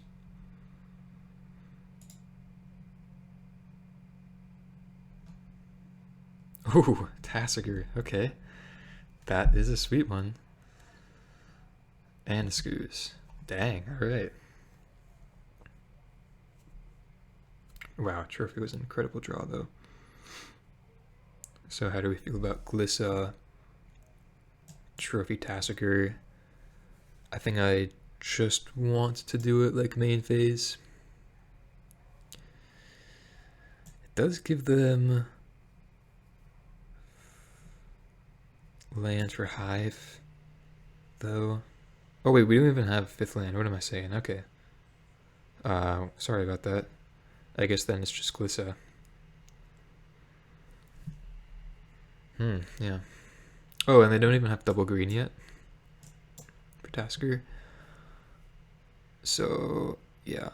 Ooh, Tassiger, okay. That is a sweet one. And a Scoos. Dang, alright. Wow, Trophy was an incredible draw though. So how do we feel about Glissa, Trophy, Tassiger? I think I just want to do it like main phase. It does give them land for Hive, though. Oh wait, we don't even have 5th land. What am I saying? Okay. Sorry about that. I guess then it's just Glissa. Yeah. Oh, and they don't even have double green yet for Tasker. So, yeah.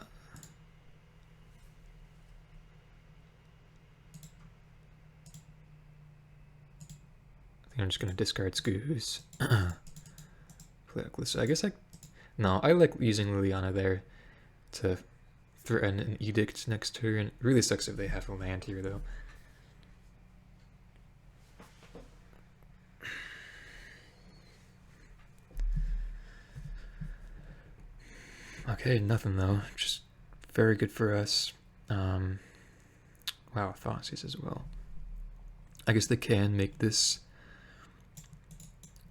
I think I'm just gonna discard Scoos. Play out Glissa. I guess no, I like using Liliana there to threaten an Edict next turn. It really sucks if they have a land here though. Okay, nothing though. Just very good for us. Wow, Thoughtseize as well. I guess they can make this,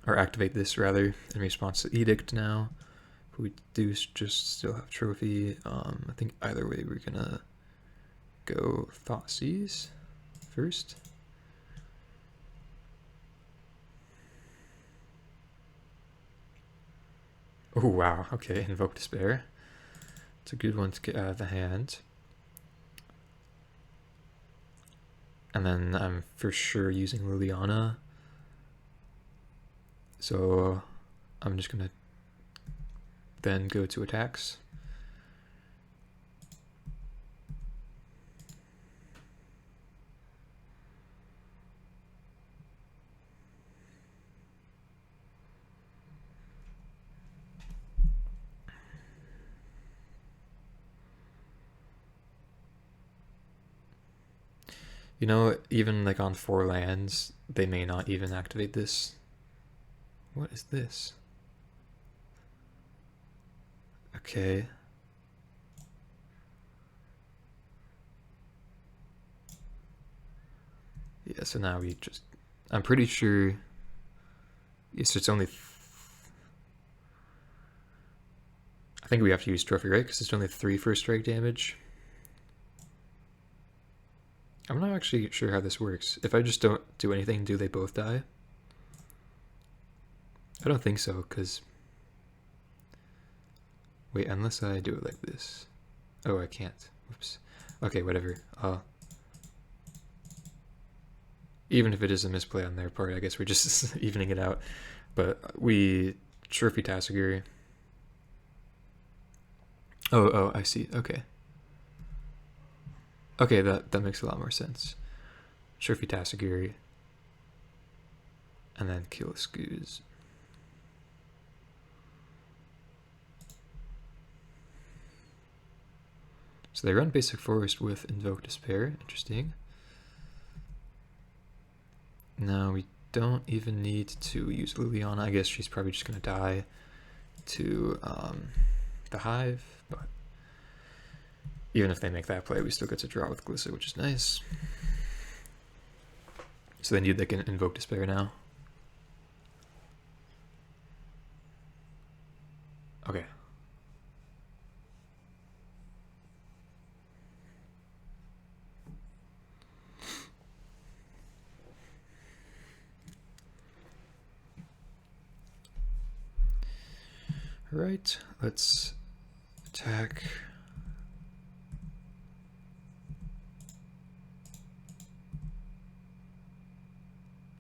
or activate this rather, in response to Edict now. But we do just still have Trophy. I think either way we're gonna go Thoughtseize first. Oh wow, okay, Invoke Despair. It's a good one to get out of the hand. And then I'm for sure using Liliana. So I'm just gonna then go to attacks. You know, even like on 4 lands, they may not even activate this. What is this? Okay. Yeah, so now we just... I'm pretty sure... Yes, it's only... I think we have to use Trophy, right? Because it's only 3 first strike damage. I'm not actually sure how this works. If I just don't do anything, do they both die? I don't think so, because... Wait, unless I do it like this. Oh, I can't. Whoops. Okay, whatever. Even if it is a misplay on their part, I guess we're just evening it out. But we... Trophy Tasiguri. Oh, I see. Okay. Okay, that makes a lot more sense. Trophy Tasiguri. And then kill Scooz. So they run Basic Forest with Invoke Despair. Interesting. Now we don't even need to use Liliana. I guess she's probably just going to die to the Hive. But even if they make that play, we still get to draw with Glissa, which is nice. So they can Invoke Despair now. Okay. Alright, let's attack.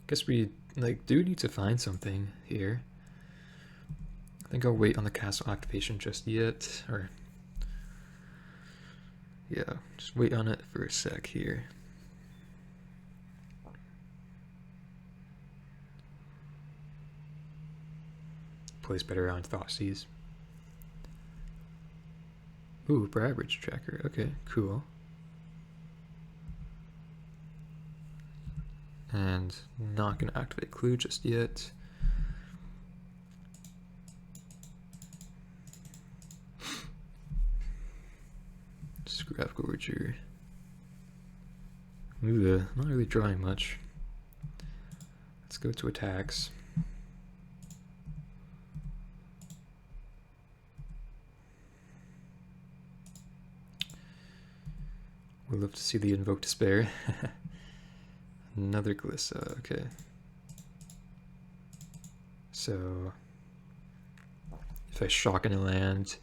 Guess we do need to find something here. I think I'll wait on the castle activation just yet, or yeah, just wait on it for a sec here. Plays better on Thoughtseize. Ooh, Bridge Tracker. Okay, cool. And not gonna activate Clue just yet. Scrap Gorger. Ooh, not really drawing much. Let's go to attacks. We'd love to see the Invoke Despair. Another Glissa, okay. So if I shock in a land,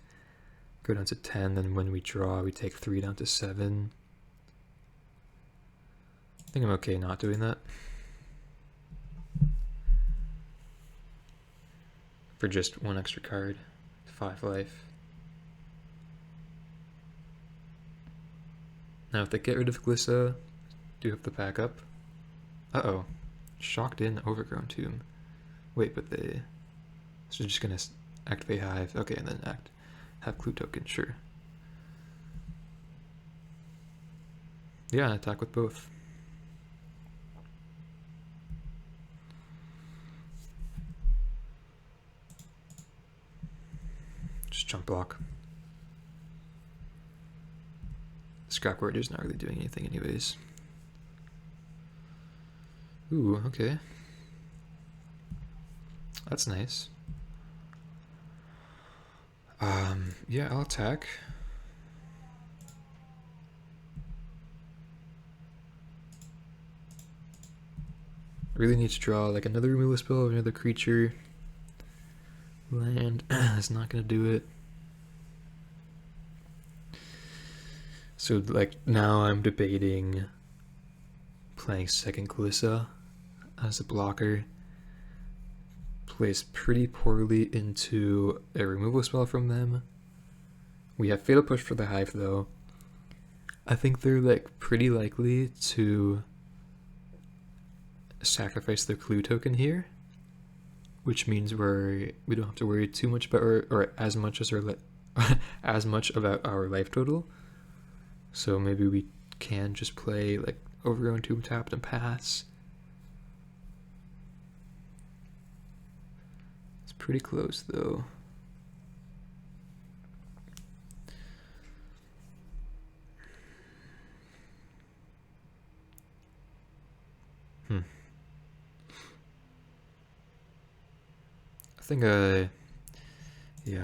go down to 10, then when we draw, we take 3 down to 7. I think I'm okay not doing that. For just 1 extra card, 5 life. Now if they get rid of Glissa, do you have to pack up? Uh-oh. Shocked in Overgrown Tomb. Wait, but they... So just gonna activate Hive. Okay, and then have Clue token, sure. Yeah, attack with both. Just jump block. Scrap Gorger's not really doing anything anyways. Ooh, okay. That's nice. Yeah, I'll attack. Really need to draw like another removal spell of another creature. Land is not gonna do it. So like now I'm debating playing second Glissa as a blocker. Plays pretty poorly into a removal spell from them. We have Fatal Push for the Hive though. I think they're like pretty likely to sacrifice their Clue token here, which means we don't have to worry too much about or as much as as much about our life total. So maybe we can just play like Overgrown Tomb tapped and pass. It's pretty close though.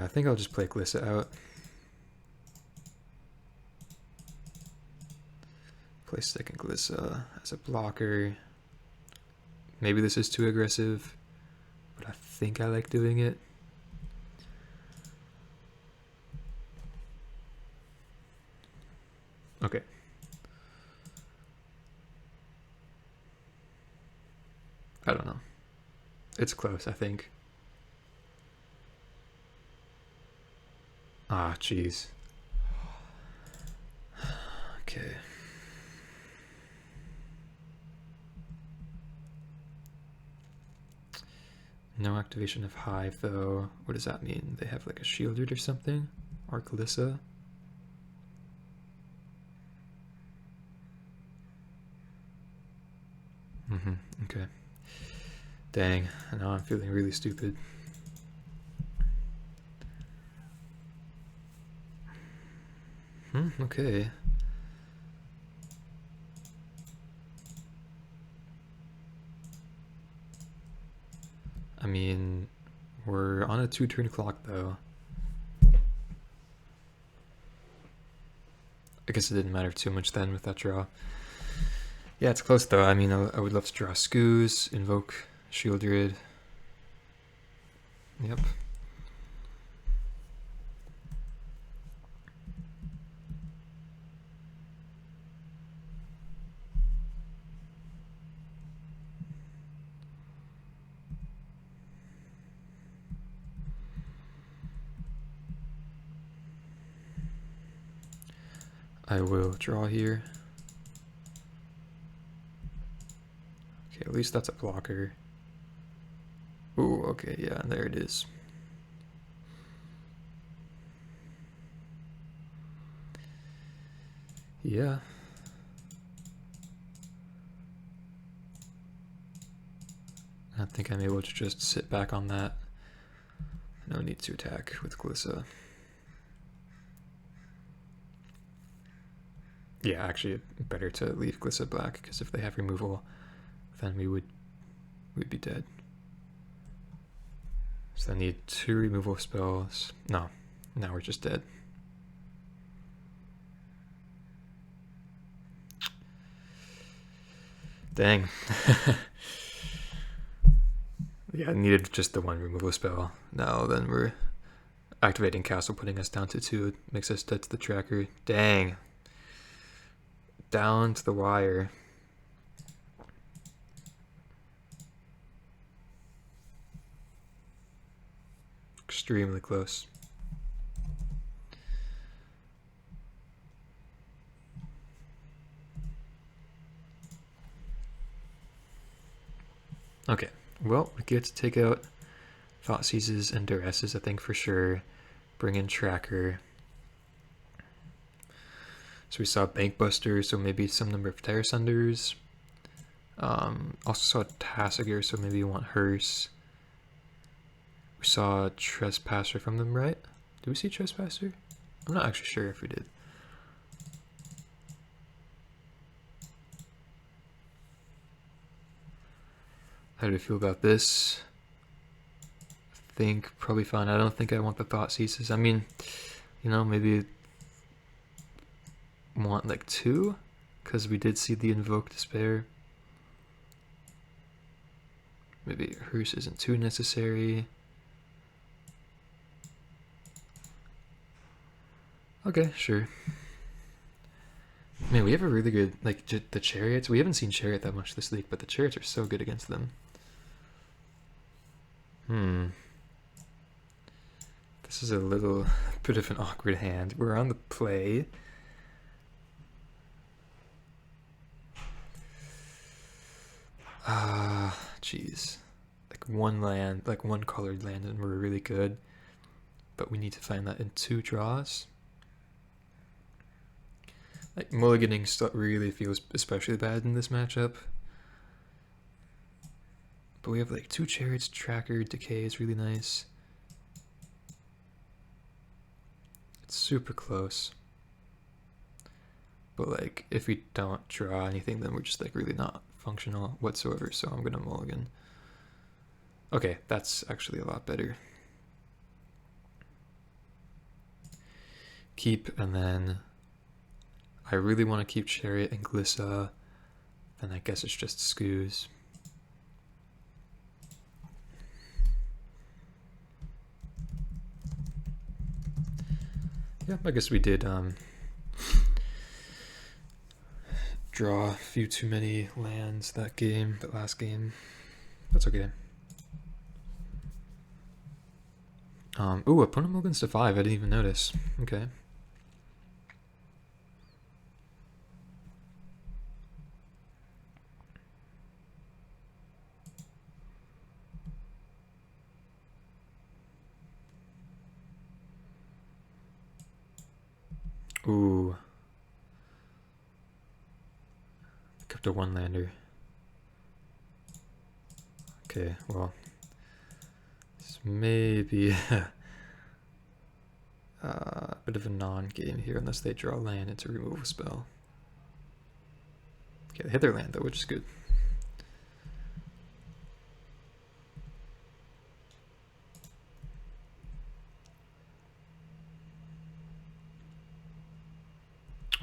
I think I'll just play Glissa out. Play second Glissa as a blocker. Maybe this is too aggressive, but I think I like doing it. Okay. I don't know. It's close, I think. Ah, jeez. Okay. No activation of Hive, though. What does that mean? They have like a Shieldred or something? Or Glissa? Okay. Dang, now I'm feeling really stupid. Okay. I mean, we're on a 2-turn clock though. I guess it didn't matter too much then with that draw. Yeah, it's close though. I mean, I would love to draw Skoos, Invoke, Shieldred. Yep. I will draw here. Okay, at least that's a blocker. Ooh, okay, yeah, there it is. Yeah. I think I'm able to just sit back on that. No need to attack with Glissa. Yeah, actually, better to leave Glissa black, because if they have removal, then we'd be dead. So I need 2 removal spells. No, now we're just dead. Dang. Yeah, I needed just the 1 removal spell. Now then we're activating Castle, putting us down to 2. It makes us dead to the tracker. Dang. Down to the wire. Extremely close. Okay, well, we get to take out Thought Seizes and Duresses, I think for sure. Bring in Tracker. So we saw Bankbuster, so maybe some number of Terra Sunders. Also saw Tassiger, so maybe you want Hearse. We saw Trespasser from them, right? Did we see Trespasser? I'm not actually sure if we did. How do I feel about this? I think probably fine. I don't think I want the Thought Seizes. I mean, you know, maybe want like 2, because we did see the Invoke Despair. Maybe Hearse isn't too necessary. Okay, sure. Man, we have a really good, like, the Chariots. We haven't seen Chariot that much this week, but the Chariots are so good against them. This is a little bit of an awkward hand. We're on the play. Jeez. Like 1 land, like 1 colored land, and we're really good. But we need to find that in 2 draws. Like, mulliganing really feels especially bad in this matchup. But we have like 2 chariots, tracker, decay is really nice. It's super close. But like, if we don't draw anything, then we're just like really not functional whatsoever, so I'm gonna mulligan. Okay, that's actually a lot better. Keep, and then I really want to keep Chariot and Glissa, then I guess it's just Scoos. Yeah, I guess we did draw a few too many lands that last game. That's okay. Ooh, opponent mulligans to 5, I didn't even notice. Okay. Ooh. Kept a 1-lander. Okay, well, this may be a bit of a non-game here unless they draw land. It's a removal spell. Okay, they hit their land though, which is good.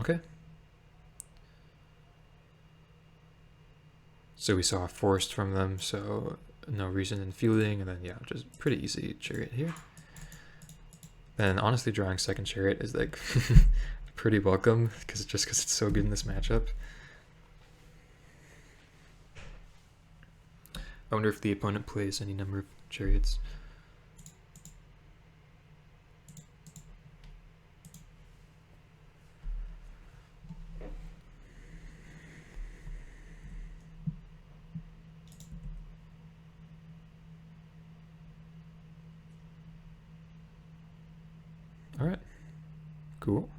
Okay. So we saw a forest from them, so no reason in fielding, and then yeah, just pretty easy chariot here. And honestly, drawing second chariot is like pretty welcome because it's so good in this matchup. I wonder if the opponent plays any number of chariots. All right, cool.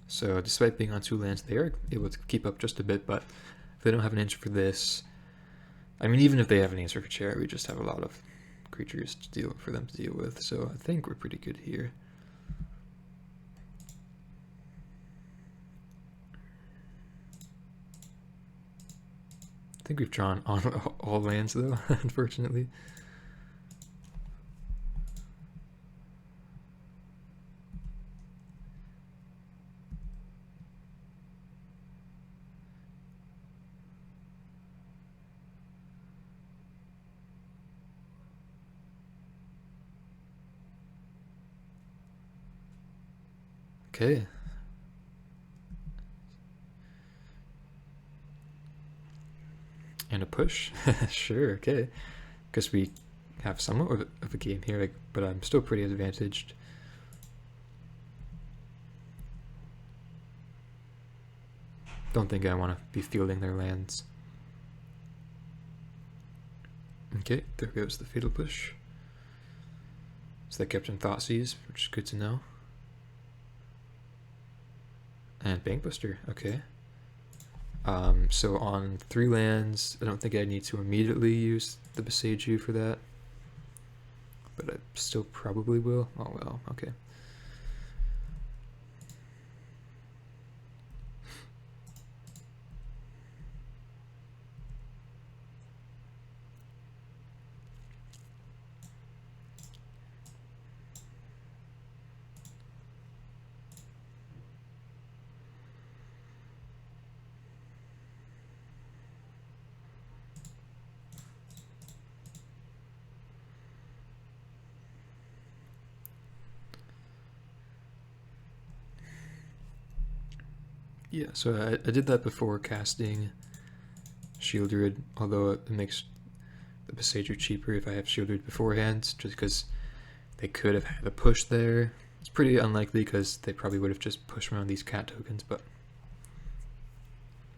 So despite being on 2 lands, they are able to keep up just a bit, but if they don't have an answer for this, I mean, even if they have an answer for Chariot, we just have a lot of creatures for them to deal with, so I think we're pretty good here. I think we've drawn on all lands though, unfortunately. Okay. And a push? Sure, okay. Because we have somewhat of a game here, like, but I'm still pretty advantaged. Don't think I want to be fielding their lands. Okay, there goes the Fatal Push. So they kept in Thoughtseize, which is good to know. And Bankbuster, okay. So on 3 lands, I don't think I need to immediately use the Boseiju for that. But I still probably will. Oh well, okay. Yeah, so I did that before casting Shieldred, although it makes the Boseiju cheaper if I have Shieldred beforehand, just because they could have had a push there. It's pretty unlikely because they probably would have just pushed around these cat tokens, but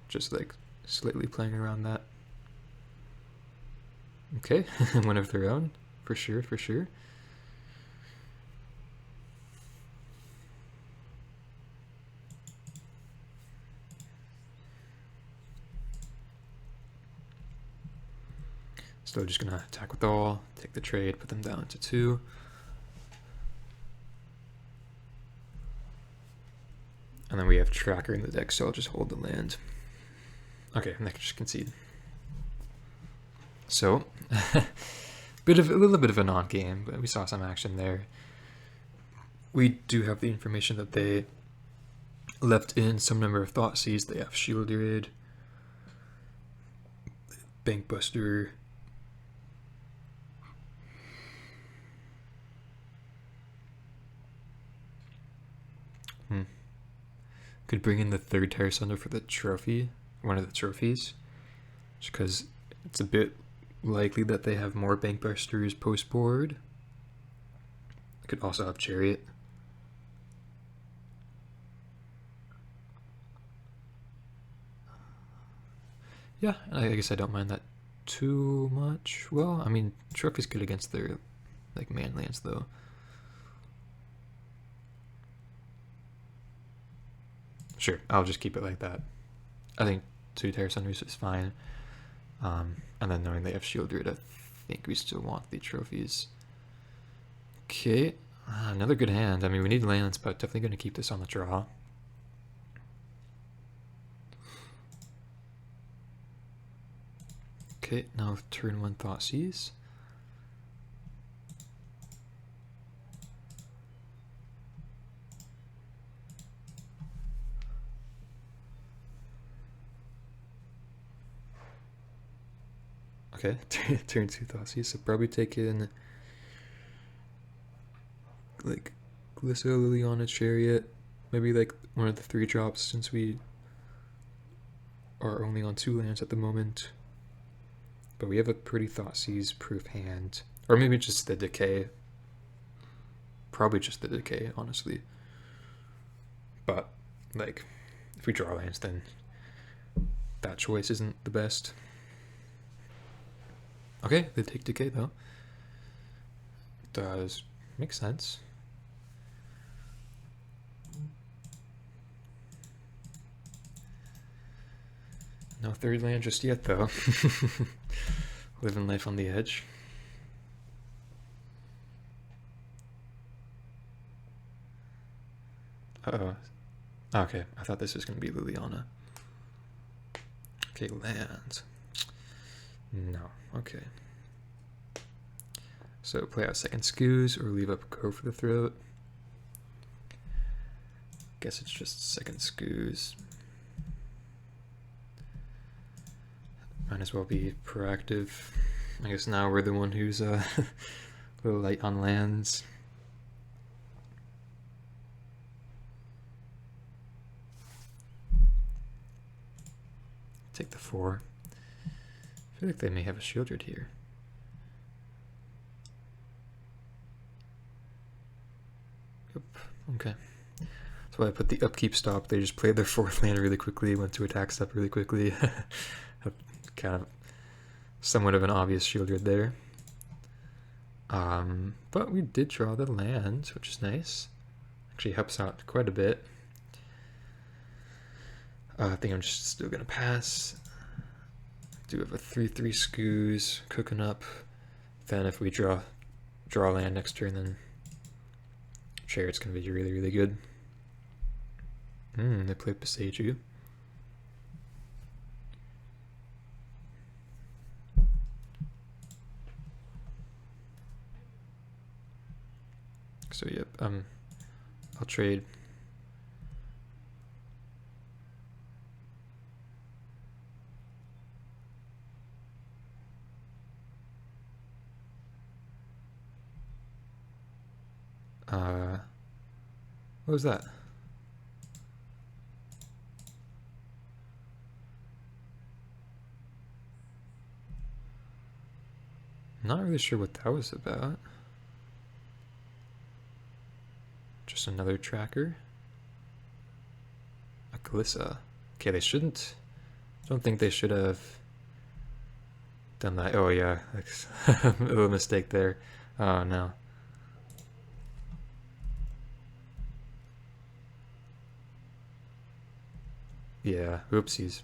just like slightly playing around that. Okay, one of their own, for sure, for sure. So just gonna attack with all, take the trade, put them down to 2. And then we have Tracker in the deck, so I'll just hold the land. Okay, and I can just concede. So, a little bit of a non-game, but we saw some action there. We do have the information that they left in some number of Thoughtseize. They have Shielded, Bankbuster, could bring in the 3rd Terror Sunder for the trophy, one of the trophies, just because it's a bit likely that they have more Bankbusters post board. Could also have Chariot. Yeah, I guess I don't mind that too much. Well, I mean, trophy's good against their like man lands though. Sure, I'll just keep it like that. I think 2 Terror Sunders is fine. And then knowing they have Shieldred, I think we still want the trophies. Okay, another good hand. I mean, we need lands, but definitely going to keep this on the draw. Okay, now turn 1 Thoughtseize. Okay, turn 2 Thoughtseize, so probably take in like Glissa, Liliana, Chariot, maybe like one of the 3 drops since we are only on 2 lands at the moment. But we have a pretty Thoughtseize proof hand. Or maybe just the Decay. Probably just the Decay, honestly. But, like, if we draw lands, then that choice isn't the best. Okay, they take Decay, though. Does make sense. No 3rd land just yet, though. Living life on the edge. Uh-oh. Okay, I thought this was going to be Liliana. Okay, land. No, okay. So play out 2nd Scoos or leave up Go for the Throat. Guess it's just 2nd Scoos. Might as well be proactive. I guess now we're the one who's a little light on lands. Take the 4. I feel like they may have a Shieldred here. Yep, okay. That's why I put the upkeep stop. They just played their 4th land really quickly, went to attack step really quickly. Kind of somewhat of an obvious Shieldred there. But we did draw the land, which is nice. Actually helps out quite a bit. I think I'm just still gonna pass. Do have a 3/3 Scoos cooking up. Then if we draw land next turn, then Chariot's gonna be really, really good. They play Paseju. So yep, I'll trade. What was that? Not really sure what that was about. Just another tracker. A Glissa. Okay, they shouldn't. I don't think they should have done that. Oh yeah, a little mistake there. Oh no. Yeah, oopsies.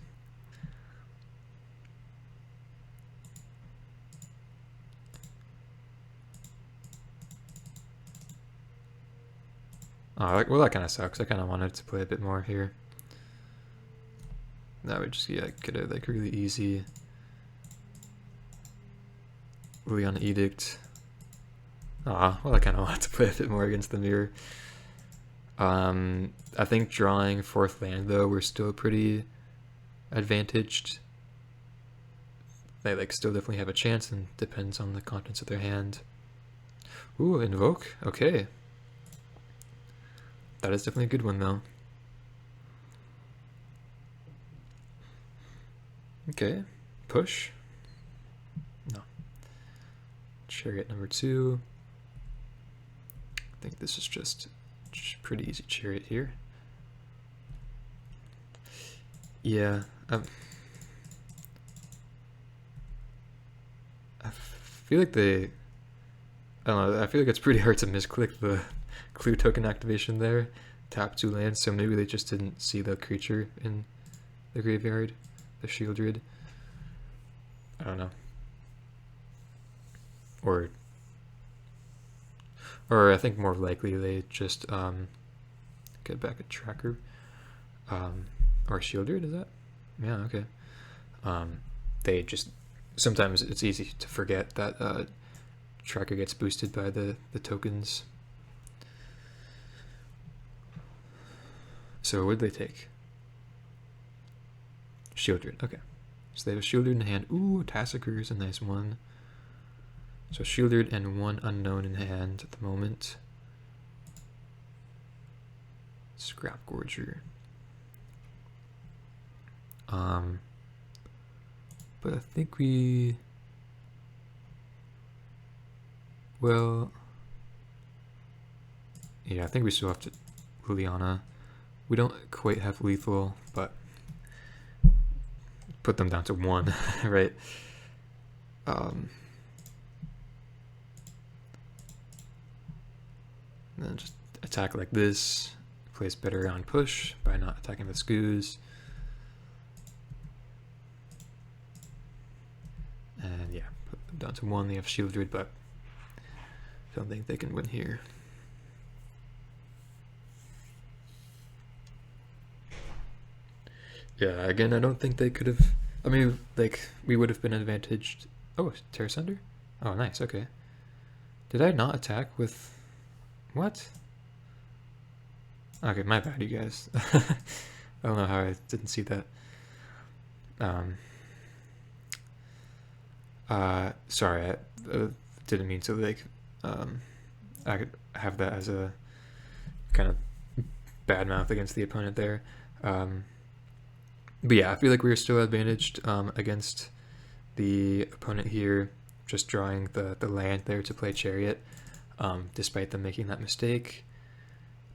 Oh, well, that kind of sucks. I kind of wanted to play a bit more here. That would just, yeah, get a like really easy Leon Edict. Ah, well, I kind of wanted to play a bit more against the mirror. I think drawing 4th land though, we're still pretty advantaged. They like still definitely have a chance, and depends on the contents of their hand. Ooh, Invoke. Okay. That is definitely a good one though. Okay. Push. No. Chariot number 2. I think this is just pretty easy chariot here. Yeah. I feel like I don't know, I feel like it's pretty hard to misclick the clue token activation there. Tap 2 lands, so maybe they just didn't see the creature in the graveyard, the Shieldred. I don't know. Or I think more likely they just get back a tracker. Or Shieldred, is that? Yeah, okay. They just, sometimes it's easy to forget that tracker gets boosted by the tokens. So what did they take? Shieldred, okay. So they have a Shieldred in hand. Ooh, Tassiker is a nice one. So Shieldred and 1 unknown in hand at the moment. Scrap Gorger. But I think well, yeah, I think we still have to Liliana. We don't quite have lethal, but put them down to 1, right? Then just attack like this. Plays better on push by not attacking the scoos. And yeah, put them down to 1. They have Shieldred, but I don't think they can win here. Yeah, again, I don't think they could have. I mean, like, we would have been advantaged. Oh, Terra Sunder? Oh, nice, okay. Did I not attack with. What? Okay, my bad, you guys. I don't know how I didn't see that. Sorry, I didn't mean to, like, I could have that as a kind of bad mouth against the opponent there. But yeah, I feel like we were still advantaged against the opponent here, just drawing the land there to play Chariot, despite them making that mistake.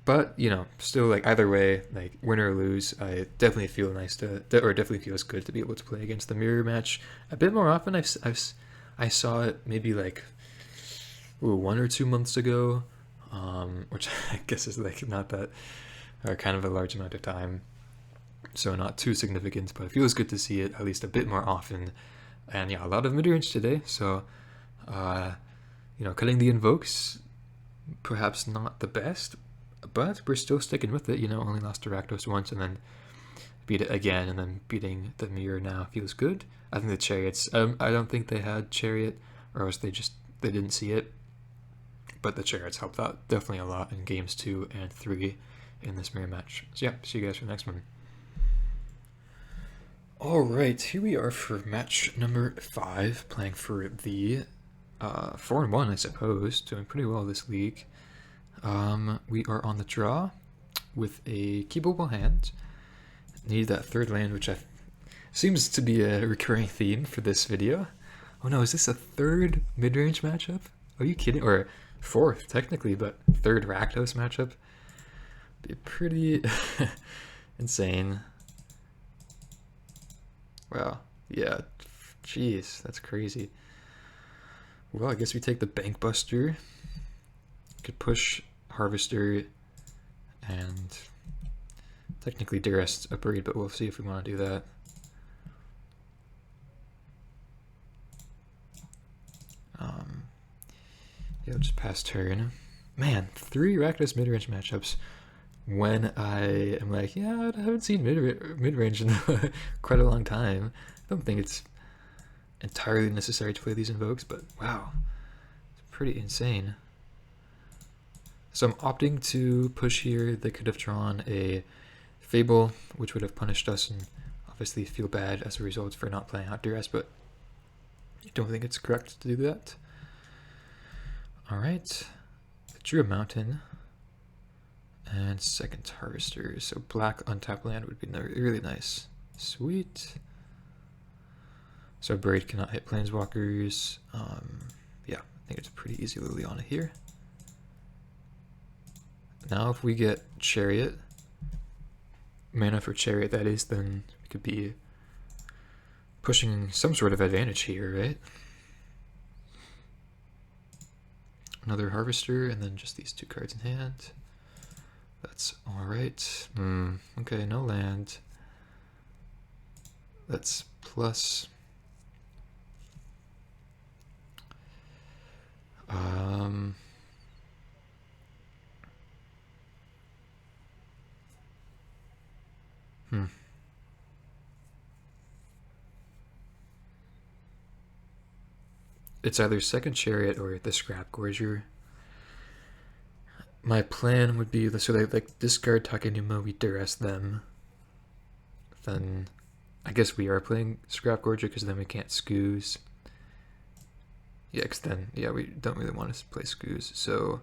But, you know, still, like, either way, like, win or lose, I definitely feel nice or definitely feels good to be able to play against the mirror match a bit more often. I saw it maybe, like, 1 or 2 months ago, which I guess is, like, not that, or kind of a large amount of time. So not too significant, but it feels good to see it at least a bit more often. And yeah, a lot of midrange today, so, you know, cutting the invokes, perhaps not the best, but we're still sticking with it. You know, only lost to Rakdos once and then beat it again, and then beating the mirror now feels good. I think the Chariots, I don't think they had Chariot, or else they didn't see it, but the Chariots helped out definitely a lot in games 2 and 3 in this mirror match. So yeah, see you guys for the next one. Alright, here we are for match number 5, playing for the 4-1, I suppose, doing pretty well this league. We are on the draw with a keepable hand. Need that 3rd land, which seems to be a recurring theme for this video. Oh no, is this a 3rd mid-range matchup? Are you kidding? Or 4th, technically, but 3rd Rakdos matchup? Be pretty insane. Wow, yeah, jeez, that's crazy. Well, I guess we take the Bank Buster. Could push Harvester and technically Duress a breed, but we'll see if we want to do that. Yeah, we'll just pass turn. Man, 3 Rakdos mid-range matchups when I am like, yeah, I haven't seen mid-range in quite a long time. I don't think it's entirely necessary to play these invokes, but wow, it's pretty insane. So I'm opting to push here. They could have drawn a Fable, which would have punished us and obviously feel bad as a result for not playing out Duress, but I don't think it's correct to do that. Alright, drew a mountain and second harvester, so black untapped land would be really nice. Sweet. So Braid cannot hit planeswalkers. Yeah, I think it's a pretty easy Liliana here. Now if we get Chariot, mana for Chariot that is, then we could be pushing some sort of advantage here, right? Another Harvester, and then just these 2 cards in hand. That's alright. Okay, no land. That's plus. It's either second Chariot or the Scrap Gorger. My plan would be, so they like discard Takenuma, we duress them. Then I guess we are playing Scrap Gorger because then we can't Scoos. Yeah, because then, yeah, we don't really want to play Scoos. So,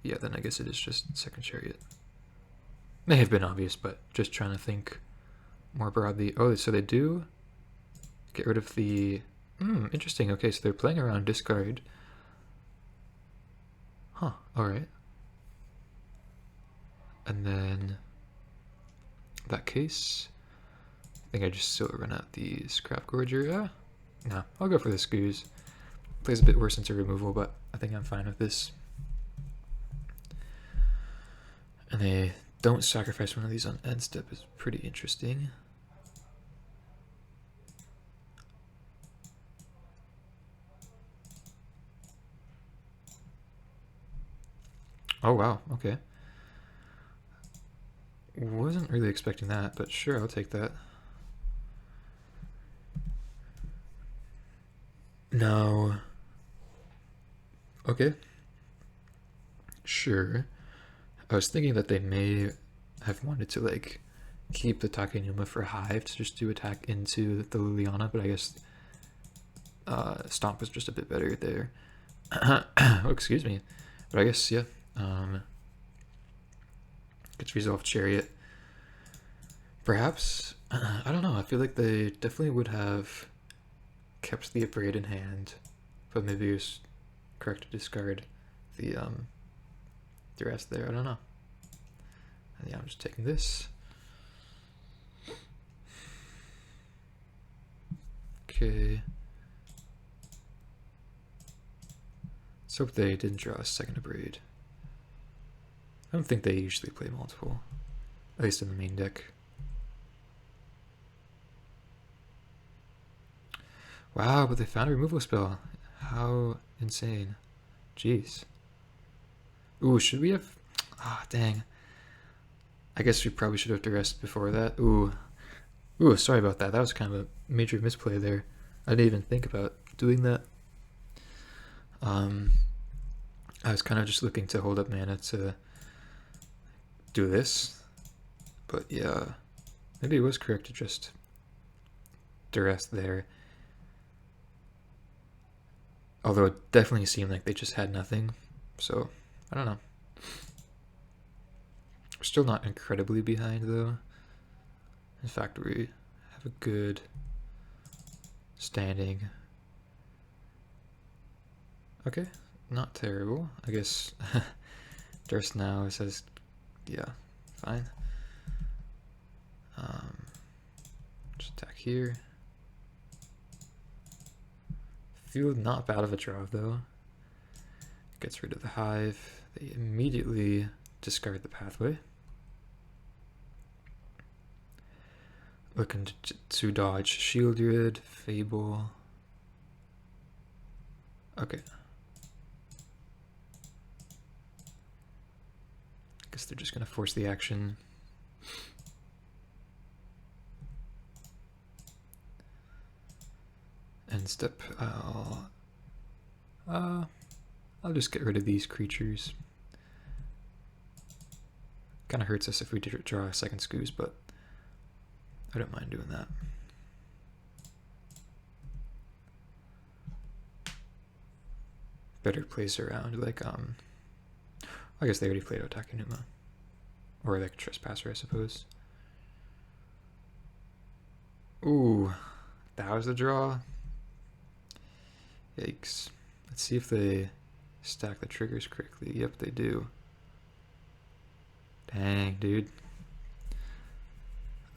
yeah, then I guess it is just second Chariot. May have been obvious, but just trying to think more broadly. Oh, so they do get rid of the... interesting. Okay, so they're playing around discard. Huh, alright. And then, in that case, I think I just still run out the Scrap Gorger. No, I'll go for the Scoos. Plays a bit worse into removal, but I think I'm fine with this. And they don't sacrifice one of these on end step is pretty interesting. Oh wow, okay. Wasn't really expecting that, but sure, I'll take that. No. Okay. Sure. I was thinking that they may have wanted to like keep the Takenuma for Hive to just do attack into the Liliana, but I guess Stomp was just a bit better there. Oh, excuse me. But I guess, yeah. Gets resolved Chariot. Perhaps, I don't know, I feel like they definitely would have kept the Abrade in hand, but maybe it was correct to discard the rest there, I don't know. And yeah, I'm just taking this. Okay. Let's hope they didn't draw a second Abrade. I don't think they usually play multiple, at least in the main deck. Wow, but they found a removal spell. How insane. Jeez. Ooh, should we have... Ah, dang. I guess we probably should have duressed before that. Ooh. Ooh, sorry about that. That was kind of a major misplay there. I didn't even think about doing that. I was kind of just looking to hold up mana to do this. But yeah, maybe it was correct to just duress there. Although it definitely seemed like they just had nothing. So, I don't know. We're still not incredibly behind though. In fact, we have a good standing. Okay, not terrible. I guess Durst now says, yeah, fine. Just attack here. Feel not bad of a draw though. Gets rid of the Hive. They immediately discard the pathway. Looking to dodge Shield Grid, Fable. Okay. Guess they're just gonna force the action. End step, I'll just get rid of these creatures. Kind of hurts us if we draw a second Scoos, but I don't mind doing that. Better plays around, like, I guess they already played Otakunuma. Or like Trespasser, I suppose. Ooh, that was the draw. Yikes. Let's see if they stack the triggers correctly. Yep, they do. Dang, dude.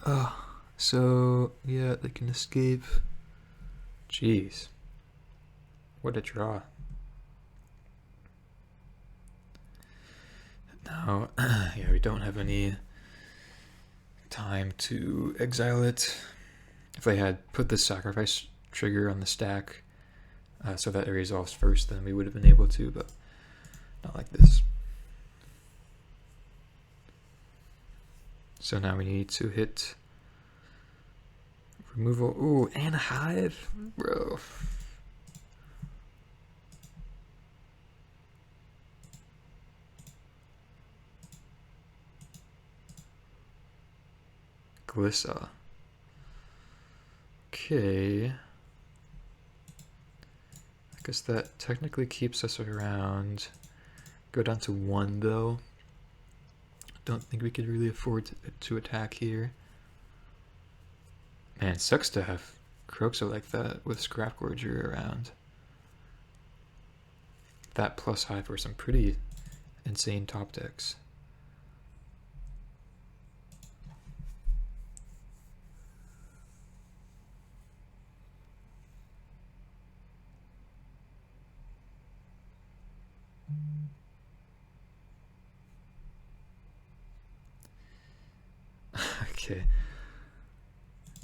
Oh, so, yeah, they can escape. Jeez. What a draw. Now, yeah, we don't have any time to exile it. If they had put the sacrifice trigger on the stack so that it resolves first, then we would have been able to, but not like this. So now we need to hit removal. Ooh, and a hive? Bro. Glissa. Okay. I guess that technically keeps us around. Go down to 1 though. Don't think we could really afford to attack here. Man, it sucks to have Kroxa like that with Scrap Gorger around. That plus hive for some pretty insane top decks. Okay,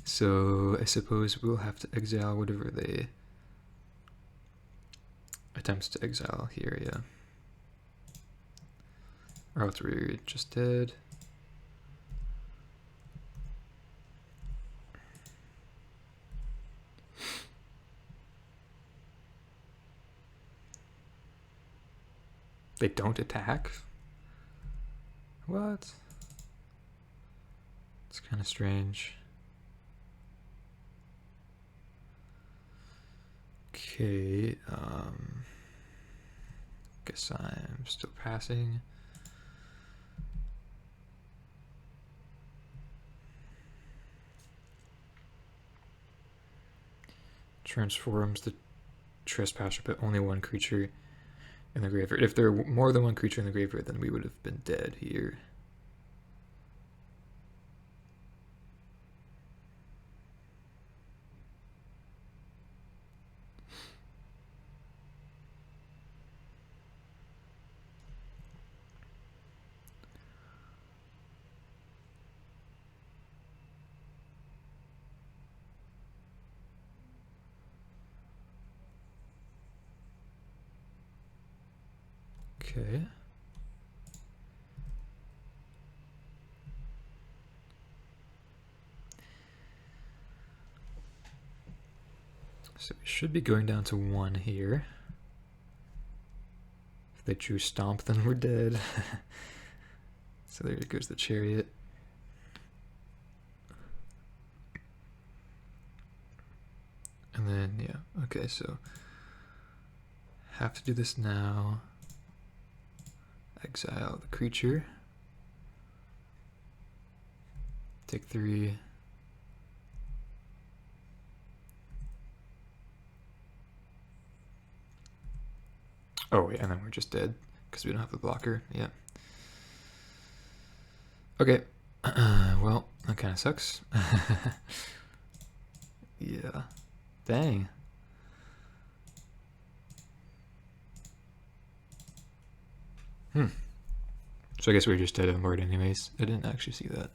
so I suppose we'll have to exile whatever they attempts to exile here, yeah. Or else we're just dead. They don't attack? What? It's kind of strange. Okay, guess I'm still passing. Transforms the Trespasser, but only 1 creature in the graveyard. If there were more than 1 creature in the graveyard, then we would have been dead here. Okay. So we should be going down to 1 here. If they drew Stomp, then we're dead. So there goes the Chariot. And then, yeah, okay, so have to do this now. Exile the creature. Take 3. Oh, yeah, and then we're just dead because we don't have the blocker. Yeah. Okay. Well, that kind of sucks. Yeah. Dang. So I guess we were just dead on board anyways. I didn't actually see that.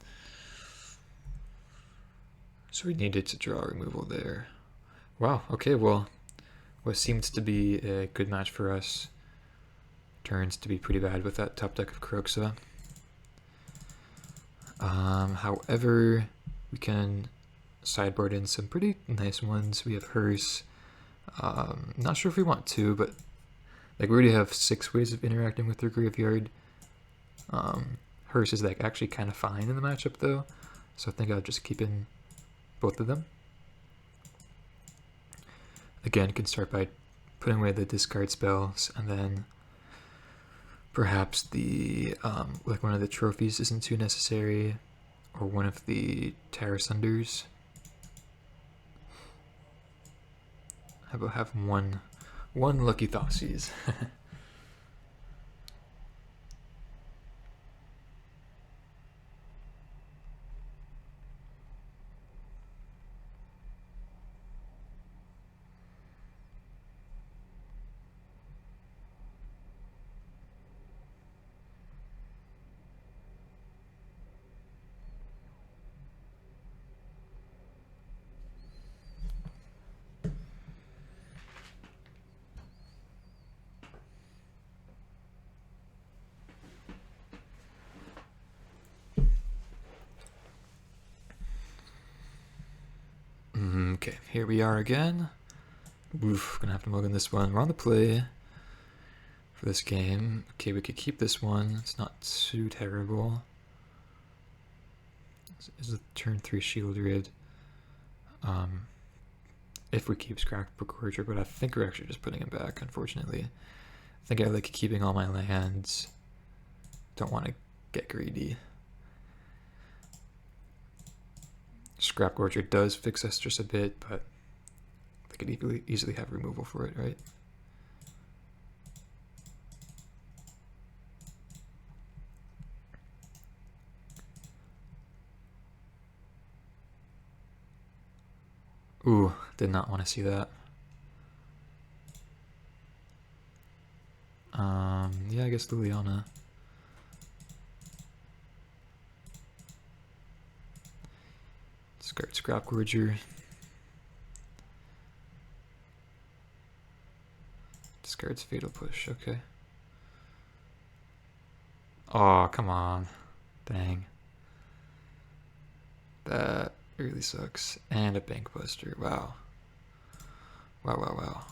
So we needed to draw removal there. Wow, okay, well, what seemed to be a good match for us turns to be pretty bad with that top deck of Kroxa. However, we can sideboard in some pretty nice ones. We have Hearse. Not sure if we want to, but like we already have 6 ways of interacting with their graveyard. Hearse is like actually kind of fine in the matchup though, so I think I'll just keep in both of them. Again, can start by putting away the discard spells, and then perhaps the like one of the trophies isn't too necessary, or one of the Terra Sunders. How about have one lucky Thoughtseize? Okay, here we are again. Oof, gonna have to mulligan this one. We're on the play for this game. Okay, we could keep this one. It's not too terrible. This is a turn 3 Shield Rid. If we keep Scrapbook Orchard, but I think we're actually just putting him back, unfortunately. I think I like keeping all my lands. Don't want to get greedy. Scrap Orchard does fix us just a bit, but they could easily have removal for it, right? Ooh, did not want to see that. Yeah, I guess Liliana. Discard Scrap Gorger. Discards Fatal Push, okay. Oh, come on. Dang. That really sucks. And a Bank Buster, wow. Wow.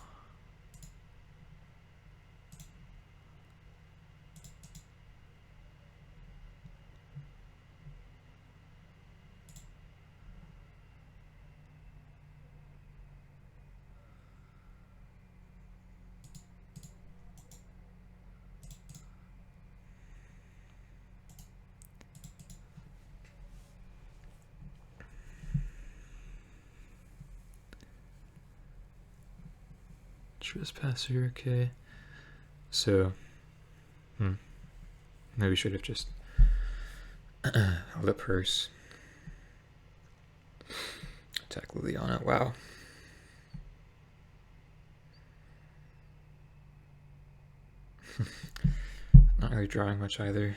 Trespasser, okay. So, maybe we should have just held up Hearse. Attack Liliana, wow. Not really drawing much either.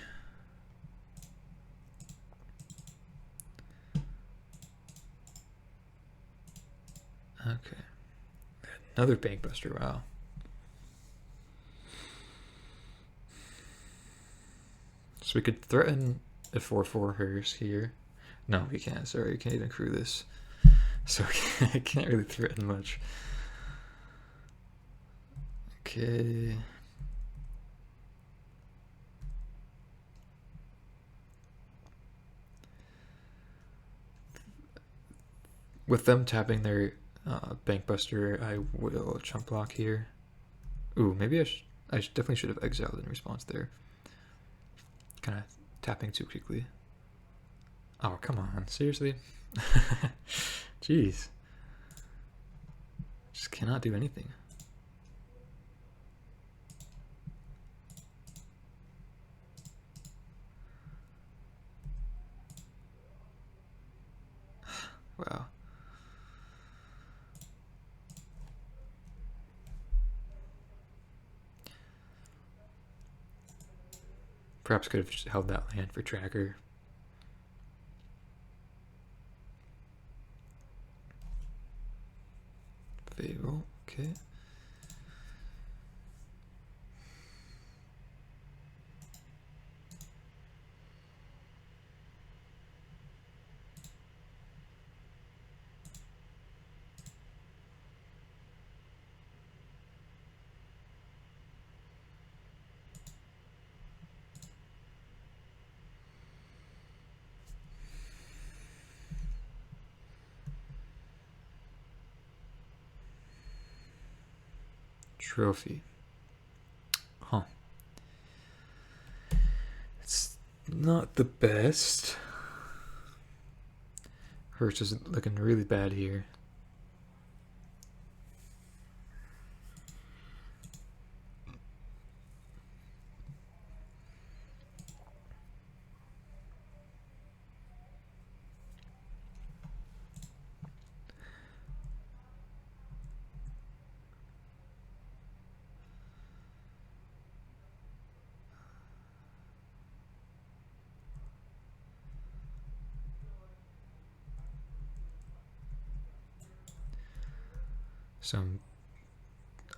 Okay. Another Bank Buster, wow. So we could threaten a 4/4 Hearse here. No, we can't. Sorry, you can't even crew this. So I can't really threaten much. Okay. With them tapping their Bank Buster, I will chump block here. Ooh, maybe I definitely should have exiled in response there. Kind of tapping too quickly. Oh, come on. Seriously? Jeez. Just cannot do anything. Wow. Perhaps could have just held that land for tracker. Fable, okay. Trophy. Huh. It's not the best. Hers is looking really bad here.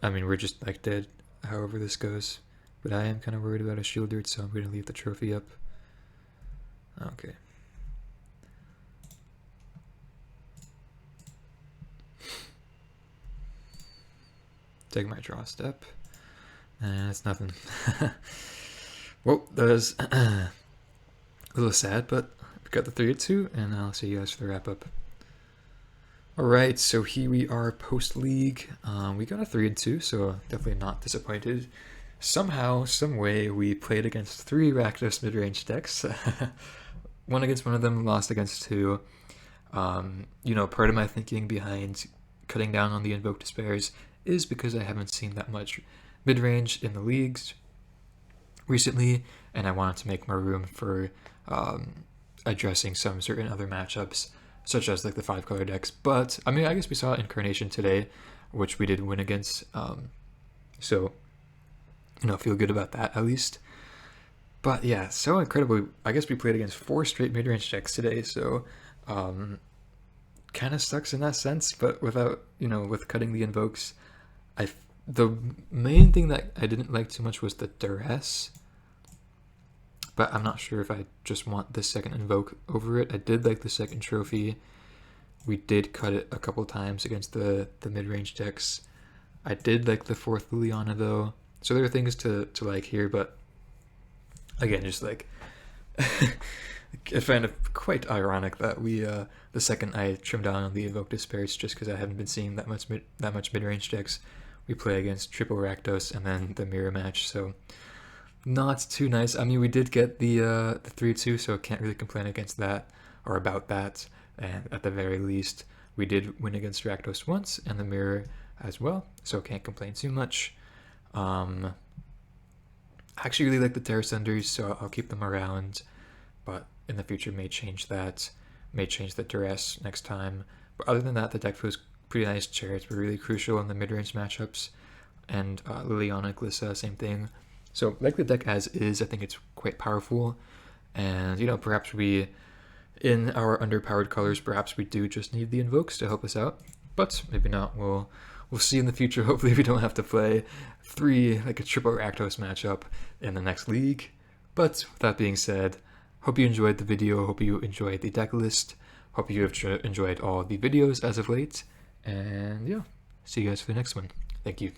I mean, we're just like dead however this goes. But I am kind of worried about a shielder, so I'm going to leave the trophy up. Okay. Take my draw step. It's nothing. Well, that is a little sad, but we got the 3-2, and I'll see you guys for the wrap up. Alright, so here we are post-league. We got a 3-2, so definitely not disappointed. Somehow, some way, we played against 3 Rakdos midrange decks. Won against one of them, lost against 2. You know, part of my thinking behind cutting down on the Invoke Despairs is because I haven't seen that much midrange in the leagues recently, and I wanted to make more room for addressing some certain other matchups, such as like the 5-color decks. But I mean, I guess we saw Incarnation today, which we did win against, so you know, feel good about that at least. But yeah, so incredible. I guess we played against 4 straight midrange decks today, so kind of sucks in that sense. But without, you know, with cutting the invokes, the main thing that I didn't like too much was the duress. But I'm not sure if I just want the second invoke over it. I did like the second trophy. We did cut it a couple times against the mid-range decks. I did like the 4th Liliana though. So there are things to like here, but again, just like I find it quite ironic that we the second I trimmed down on the Invoke Despairs, just because I haven't been seeing that much mid-range decks, we play against triple Rakdos and then the mirror match. So not too nice. I mean, we did get the 3-2, so can't really complain against that or about that. And at the very least, we did win against Rakdos once and the mirror as well, so can't complain too much. I actually really like the Terror Senders, so I'll keep them around, but in the future may change that, may change the duress next time. But other than that, the deck feels pretty nice. Chariots were really crucial in the mid-range matchups, and Liliana, Glissa, same thing. So like the deck as is, I think it's quite powerful, and you know, perhaps we, in our underpowered colors, perhaps we do just need the invokes to help us out, but maybe not. We'll see in the future. Hopefully we don't have to play 3, like a triple Rakdos matchup in the next league. But with that being said, hope you enjoyed the video, hope you enjoyed the deck list, hope you have enjoyed all the videos as of late, and yeah, see you guys for the next one. Thank you.